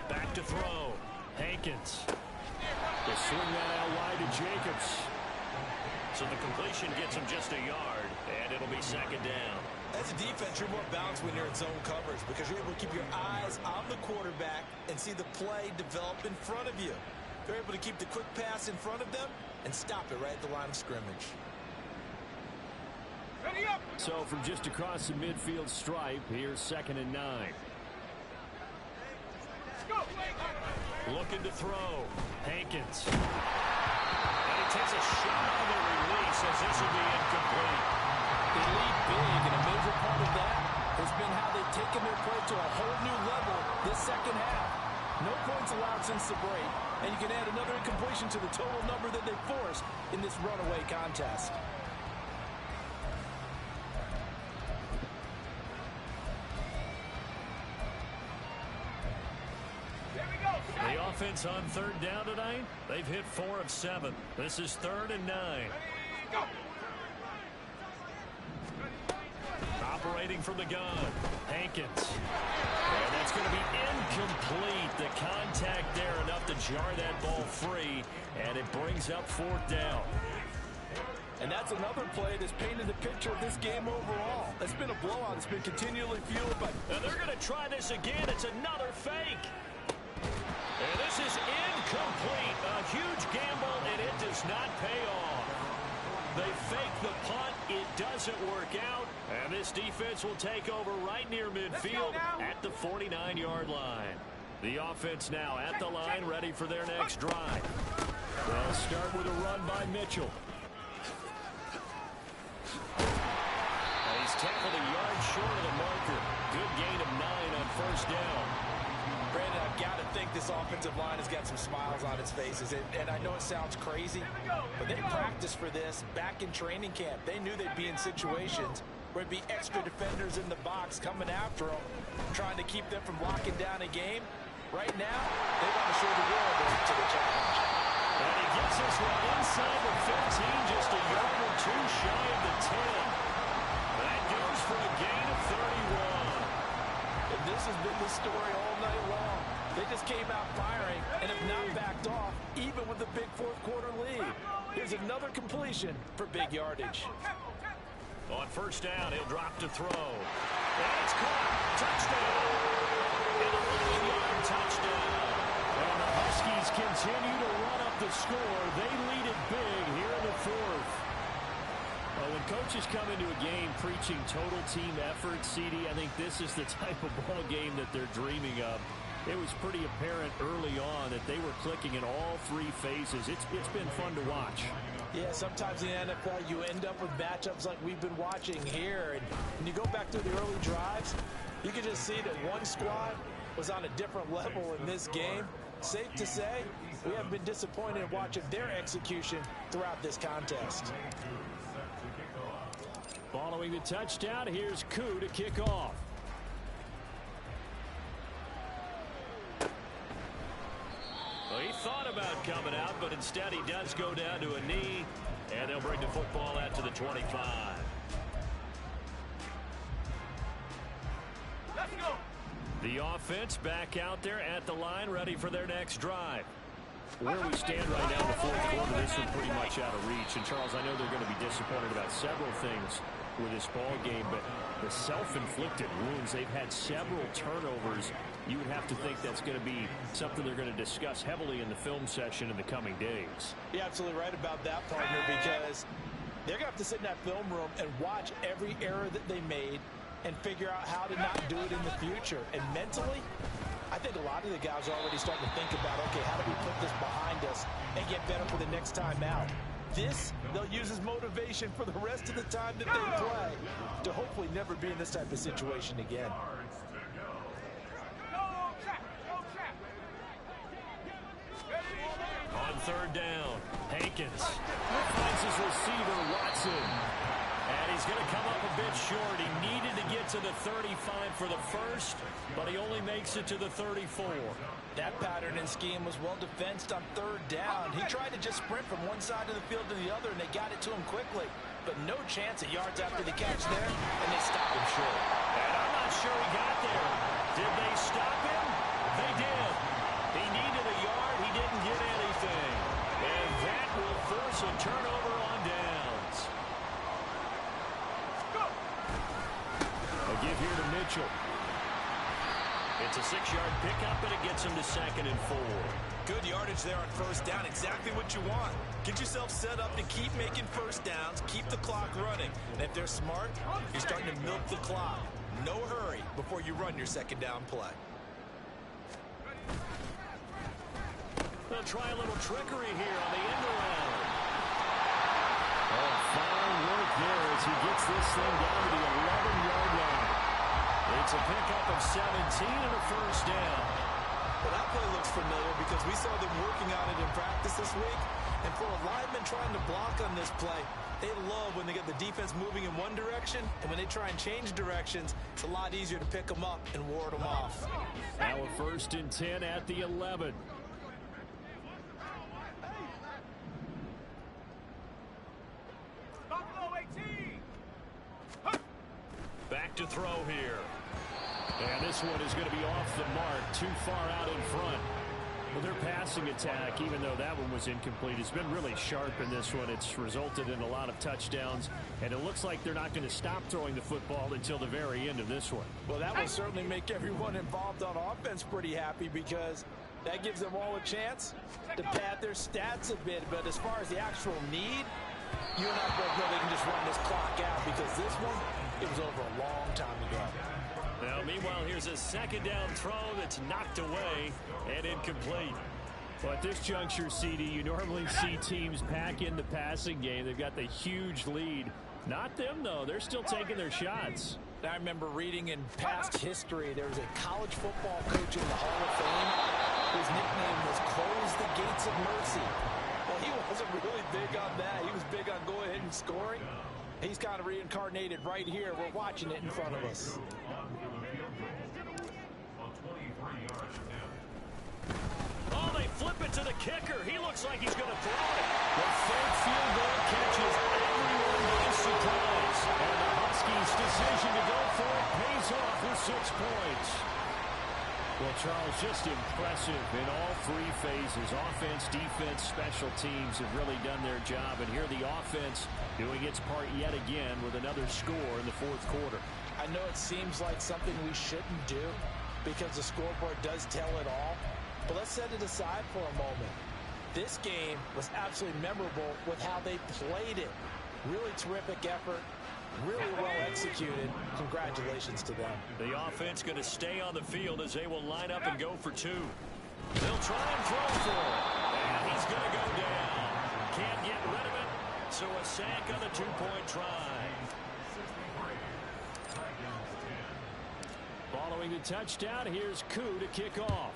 Back to throw. Hankins. They swing that out wide to Jacobs. So the completion gets him just a yard, and it'll be 2nd down. As a defense, you're more balanced when you're in zone coverage because you're able to keep your eyes on the quarterback and see the play develop in front of you. They're able to keep the quick pass in front of them and stop it right at the line of scrimmage. Ready up. So from just across the midfield stripe, here's 2nd and 9. Go. Looking to throw. Hankins. And he takes a shot on the release as this will be incomplete. They lead big, and a major part of that has been how they've taken their play to a whole new level this second half. No points allowed since the break, and you can add another incompletion to the total number that they forced in this runaway contest. The offense on 3rd down tonight, they've hit 4 of 7. This is 3rd and 9. Go. Operating from the gun, Hankins. And that's going to be incomplete. The contact there enough to jar that ball free, and it brings up 4th down. And that's another play that's painted the picture of this game overall. It's been a blowout. It's been continually fueled by... And they're going to try this again. It's another fake. And this is incomplete. A huge gamble, and it does not pay off. They fake the punt. It doesn't work out. And this defense will take over right near midfield at the 49-yard line. The offense now at the line, ready for their next drive. They'll start with a run by Mitchell. And he's tackled a yard short of the marker. Good gain of 9 on 1st down. Brandon, I got to think this offensive line has got some smiles on its faces. And I know it sounds crazy, but they practiced for this back in training camp. They knew they'd be in situations where there'd be extra defenders in the box coming after them, trying to keep them from locking down a game. Right now, they want to show the world they're up to the challenge. And he gets this one inside the 15, just a yard or two shy of the 10. That goes for a gain of 31. And this has been the story all night long. They just came out firing and have not backed off, even with the big fourth quarter lead. Here's another completion for big yardage. On first down, he'll drop to throw. And it's caught. Touchdown. An 11-yard touchdown. And the Huskies continue to run up the score. They lead it big here in the fourth. Well, when coaches come into a game preaching total team effort, CD, I think this is the type of ball game that they're dreaming of. It was pretty apparent early on that they were clicking in all three phases. It's been fun to watch. Yeah, sometimes in the NFL you end up with matchups like we've been watching here. And when you go back through the early drives, you can just see that one squad was on a different level in this game. Safe to say, we haven't been disappointed in watching their execution throughout this contest. Following the touchdown, here's Koo to kick off. Well, he thought about coming out, but instead he does go down to a knee, and they'll bring the football out to the 25. Let's go. The offense back out there at the line, ready for their next drive. Where we stand right now in the fourth quarter, this one pretty much out of reach. And, Charles, I know they're going to be disappointed about several things with this ball game, but the self-inflicted wounds, they've had several turnovers. You would have to think that's going to be something they're going to discuss heavily in the film session in the coming days. You're absolutely right about that, partner, because they're going to have to sit in that film room and watch every error that they made and figure out how to not do it in the future. And mentally, I think a lot of the guys are already starting to think about, okay, how do we put this behind us and get better for the next time out? This, they'll use as motivation for the rest of the time that they play to hopefully never be in this type of situation again. On third down, Hankins finds his receiver, Watson. And he's going to come up a bit short. He needed to get to the 35 for the first, but he only makes it to the 34. That pattern and scheme was well defensed on third down. He tried to just sprint from one side of the field to the other, and they got it to him quickly. But no chance at yards after the catch there, and they stopped him short. And I'm not sure he got there. Did they stop him? They did. He needed a yard. He didn't get anything. And that will force a turnover on downs. A give here to Mitchell. It's a 6-yard pickup, and it gets him to 2nd and 4. Good yardage there on first down. Exactly what you want. Get yourself set up to keep making first downs, keep the clock running. And if they're smart, you're starting to milk the clock. No hurry before you run your second down play. They'll try a little trickery here on the end around. Oh, fine work there as he gets this thing down to the 11-yard line. It's a pickup of 17 and a first down. Well, that play looks familiar because we saw them working on it in practice this week. And for a lineman trying to block on this play, they love when they get the defense moving in one direction, and when they try and change directions, it's a lot easier to pick them up and ward them off. Now a 1st and 10 at the 11. Back to throw here. And this one is going to be off the mark, too far out in front. Well, their passing attack, even though that one was incomplete, has been really sharp in this one. It's resulted in a lot of touchdowns, and it looks like they're not going to stop throwing the football until the very end of this one. Well, that will certainly make everyone involved on offense pretty happy because that gives them all a chance to pad their stats a bit. But as far as the actual need, you and I both know they can just run this clock out because this one, it was over a long time ago. Now, meanwhile, here's a 2nd down throw that's knocked away and incomplete. Well, at this juncture, CD, you normally see teams pack in the passing game. They've got the huge lead. Not them, though. They're still taking their shots. I remember reading in past history, there was a college football coach in the Hall of Fame whose nickname was Close the Gates of Mercy. Well, he wasn't really big on that. He was big on go ahead and scoring. He's kind of reincarnated right here. We're watching it in front of us. Oh, they flip it to the kicker. He looks like he's going to throw it. The third field goal catches everyone by surprise. And the Huskies' decision to go for it pays off with 6 points. Well, Charles, just impressive in all 3 phases. Offense, defense, special teams have really done their job. And here the offense doing its part yet again with another score in the 4th quarter. I know it seems like something we shouldn't do because the scoreboard does tell it all. But let's set it aside for a moment. This game was absolutely memorable with how they played it. Really terrific effort. Really well executed. Congratulations to them. The offense going to stay on the field as they will line up and go for 2. They'll try and throw for it. And he's going to go down. Can't get rid of it. So a sack on the 2-point try. Following the touchdown, here's Koo to kick off.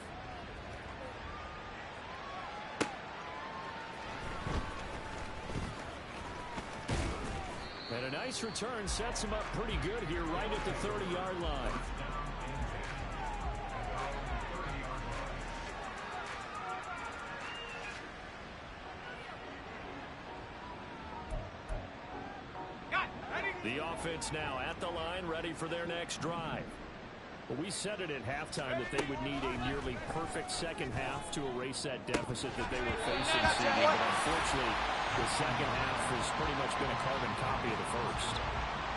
And a nice return sets him up pretty good here right at the 30-yard line. The offense now at the line, ready for their next drive. Well, we said it at halftime that they would need a nearly perfect second half to erase that deficit that they were facing, CD, but unfortunately, the second half has pretty much been a carbon copy of the first.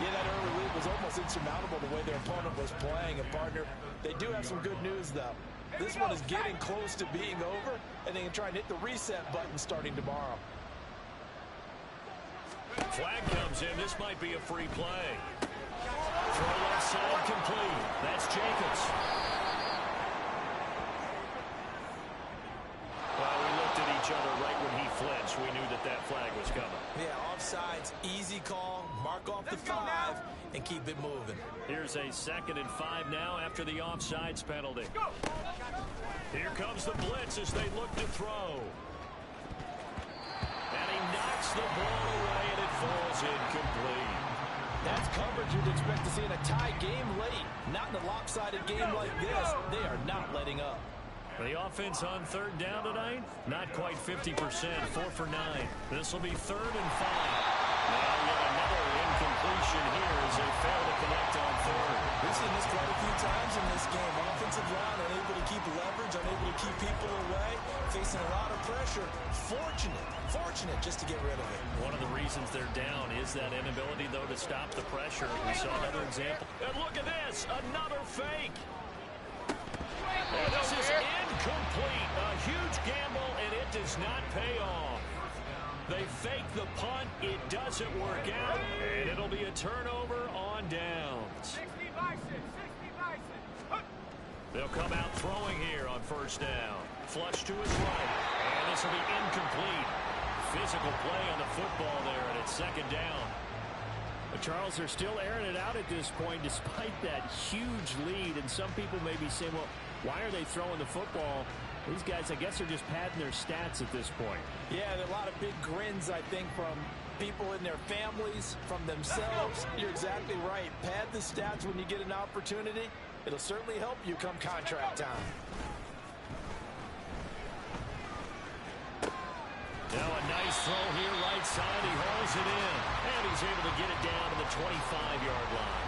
Yeah, that early lead was almost insurmountable the way their opponent was playing. And, partner, they do have some good news, though. This one is getting close to being over, and they can try and hit the reset button starting tomorrow. Flag comes in. This might be a free play. Throw left side complete. That's Jacobs. Well, we looked at each other right when he flinched. We knew that that flag was coming. Yeah, offsides, easy call, mark off the 5, and keep it moving. Here's a 2nd and 5 now after the offsides penalty. Here comes the blitz as they look to throw. And he knocks the ball away, and it falls incomplete. That's coverage you'd expect to see in a tie game late. Not in a lopsided game like this. They are not letting up. The offense on 3rd down tonight, not quite 50%, 4 for 9. This will be 3rd and 5. Now yet another incompletion here as they fail to connect on 3rd. We've seen this quite a few times in this game. Offensive line unable to keep leverage, unable to keep people away, facing a lot of pressure. Fortunate just to get rid of it. One of the reasons they're down is that inability, though, to stop the pressure. We saw another example. And look at this, another fake. And this is incomplete. A huge gamble, and it does not pay off. They fake the punt. It doesn't work out, and it'll be a turnover on downs. They'll come out throwing here on 1st down. Flush to his right, and this will be incomplete. Physical play on the football there, and it's 2nd down. But Charles, they're still airing it out at this point despite that huge lead, and some people may be saying, well, why are they throwing the football? These guys, I guess, are just padding their stats at this point. Yeah, there are a lot of big grins, I think, from people in their families, from themselves. You're exactly right. Pad the stats when you get an opportunity. It'll certainly help you come contract time. Now a nice throw here right side. He hauls it in. And he's able to get it down to the 25-yard line.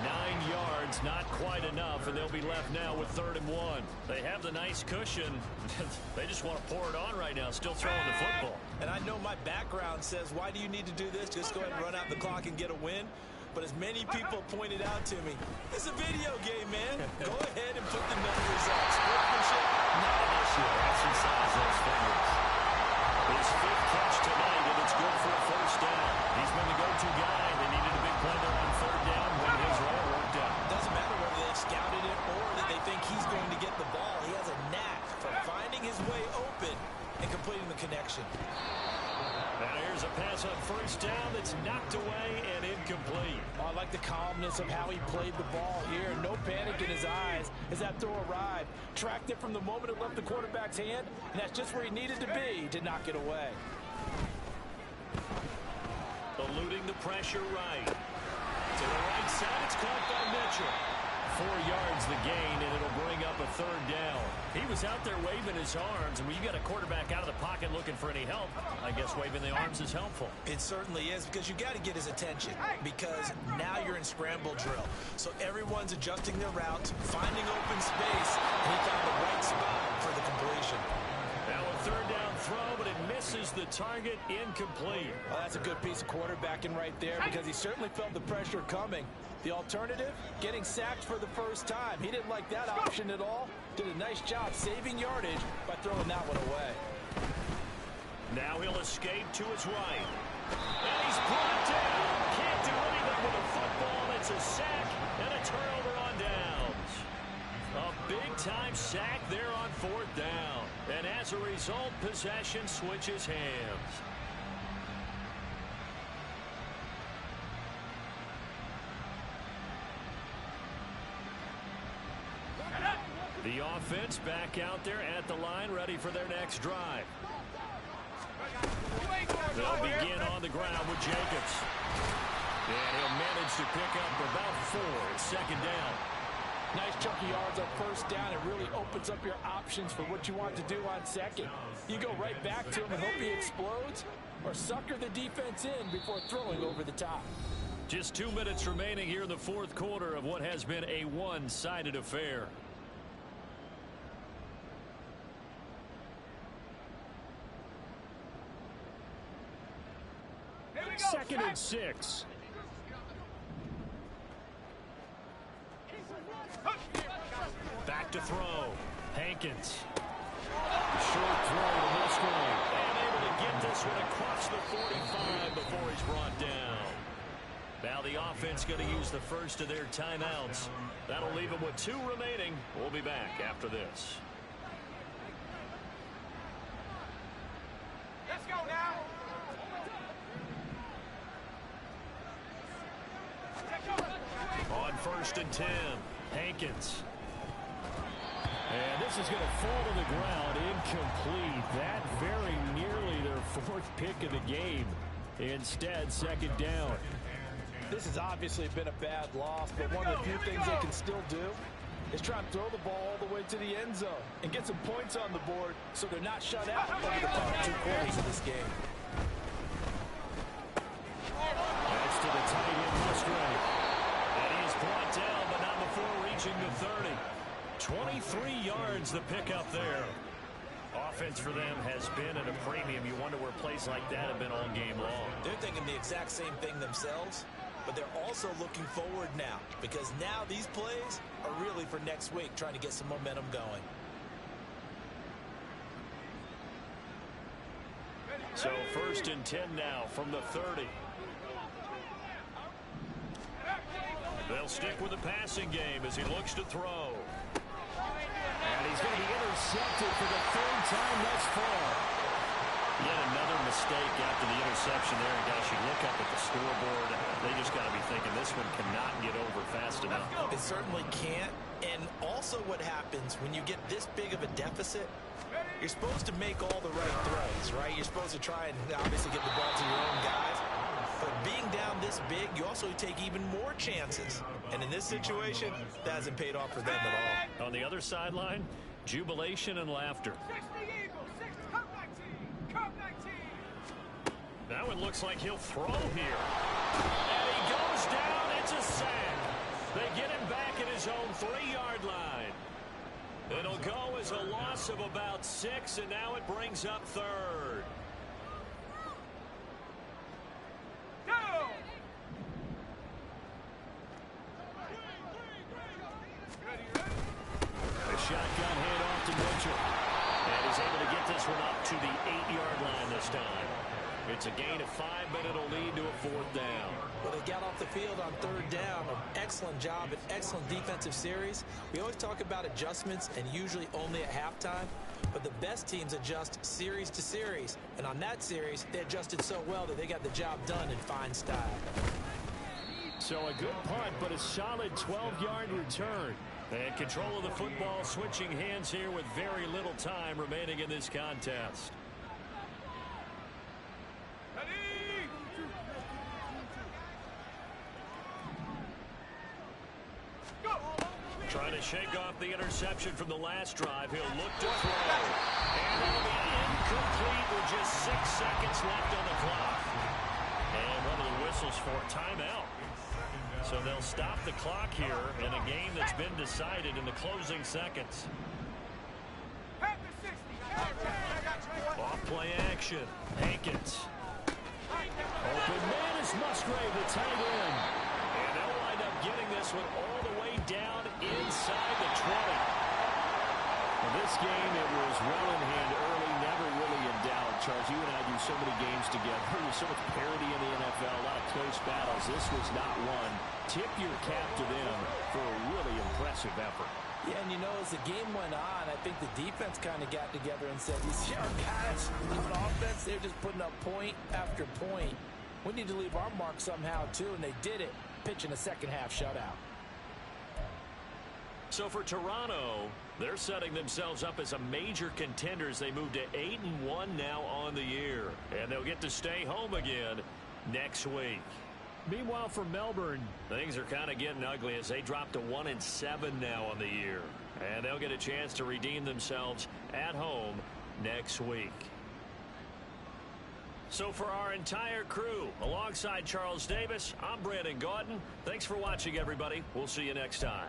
9 yards, not quite enough, and they'll be left now with 3rd and 1. They have the nice cushion. They just want to pour it on right now, still throwing the football. And I know my background says, why do you need to do this? Just go ahead and run out the clock and get a win. But as many people pointed out to me, it's a video game, man. Go ahead and put the numbers up. Sportsmanship, not an issue. Exercise those fingers. His 5th catch tonight, and it's good for a 1st down. He's been the go-to guy. They needed a big play there on 3rd down when his role worked out. Doesn't matter whether they've scouted it or that they think he's going to get the ball. He has a knack for finding his way open and completing the connection. And here's a pass on first down that's knocked away and incomplete. Oh, I like the calmness of how he played the ball here. No panic in his eyes as that throw arrived. Tracked it from the moment it left the quarterback's hand, and that's just where he needed to be to knock it away. Eluding the pressure right. To the right side, it's caught by Mitchell. 4 yards the gain, and it'll bring up a third down. He was out there waving his arms, and when you got a quarterback out of the pocket looking for any help, I guess waving the arms is helpful. It certainly is, because you got to get his attention, because now you're in scramble drill. So everyone's adjusting their routes, finding open space, and he found the right spot for the completion. Now a third down throw, but it misses the target, incomplete. Well, that's a good piece of quarterbacking right there, because he certainly felt the pressure coming. The alternative, getting sacked for the first time. He didn't like that option at all. Did a nice job saving yardage by throwing that one away. Now he'll escape to his right. And he's brought down. Can't do anything with a football. It's a sack and a turnover on downs. A big-time sack there on fourth down. And as a result, possession switches hands. The offense back out there at the line, ready for their next drive. They'll begin on the ground with Jacobs. And he'll manage to pick up about 4. It's second down. Nice chunky yards on first down. It really opens up your options for what you want to do on second. You go right back to him and hope he explodes, or sucker the defense in before throwing over the top. Just 2 minutes remaining here in the fourth quarter of what has been a one-sided affair. Second and 6. Back to throw. Hankins. Short throw to Musgrave. And able to get this one across the 45 before he's brought down. Now the offense going to use the first of their timeouts. That'll leave them with 2 remaining. We'll be back after this. Let's go now. On first and 10, Hankins. And this is going to fall to the ground, incomplete. That very nearly their 4th pick of the game. Instead, second down. This has obviously been a bad loss, but one of the few things they can still do is try and throw the ball all the way to the end zone and get some points on the board so they're not shut out over the top 2 quarters of this game. That's to the tight end, Musgrave. And he is brought down, but not before reaching the 30. 23 yards the pickup there. Offense for them has been at a premium. You wonder where plays like that have been all game long. They're thinking the exact same thing themselves, but they're also looking forward now, because now these plays are really for next week, trying to get some momentum going. So first and 10 now from the 30. They'll stick with the passing game as he looks to throw. And he's going to be intercepted for the 3rd time thus far. Yet another mistake after the interception there. And guys, you look up at the scoreboard, they just got to be thinking this one cannot get over fast enough. It certainly can't. And also what happens when you get this big of a deficit, you're supposed to make all the right throws, right? You're supposed to try and obviously get the ball to your own guys. But being down this big, you also take even more chances. And in this situation, that hasn't paid off for them at all. On the other sideline, jubilation and laughter. 60 Eagles, 60, come 19, come 19. Now it looks like he'll throw here. And he goes down. It's a sack. They get him back at his own 3-yard line. It'll go as a loss of about 6, and now it brings up 3rd. A shotgun handoff to Mitchell. And he's able to get this one up to the 8-yard line this time. It's a gain of 5, but it'll lead to a 4th down. Well, they got off the field on 3rd down. An excellent job, an excellent defensive series. We always talk about adjustments and usually only at halftime. but the best teams adjust series to series. And on that series, they adjusted so well that they got the job done in fine style. So a good punt, but a solid 12-yard return. And control of the football switching hands here with very little time remaining in this contest. Trying to shake off the interception from the last drive. He'll look to throw. And it'll be incomplete with just 6 seconds left on the clock. And one of the whistles for a timeout. So they'll stop the clock here in a game that's been decided in the closing seconds. Off play action. Hankins. Open man is Musgrave, the tight end. And they'll wind up getting this one all the way down inside the 20. In this game, it was well in hand early, never really in doubt. Charles, you and I do so many games together. There's so much parity in the NFL, a lot of close battles. This was not one. Tip your cap to them for a really impressive effort. Yeah, and you know, as the game went on, I think the defense kind of got together and said, you see our guys on offense, they're just putting up point after point. We need to leave our mark somehow, too, and they did it, pitching a second-half shutout. So for Toronto, they're setting themselves up as a major contender as they move to 8-1 now on the year. And they'll get to stay home again next week. Meanwhile, for Melbourne, things are kind of getting ugly as they drop to 1-7 now on the year. And they'll get a chance to redeem themselves at home next week. So for our entire crew, alongside Charles Davis, I'm Brandon Gaudin. Thanks for watching, everybody. We'll see you next time.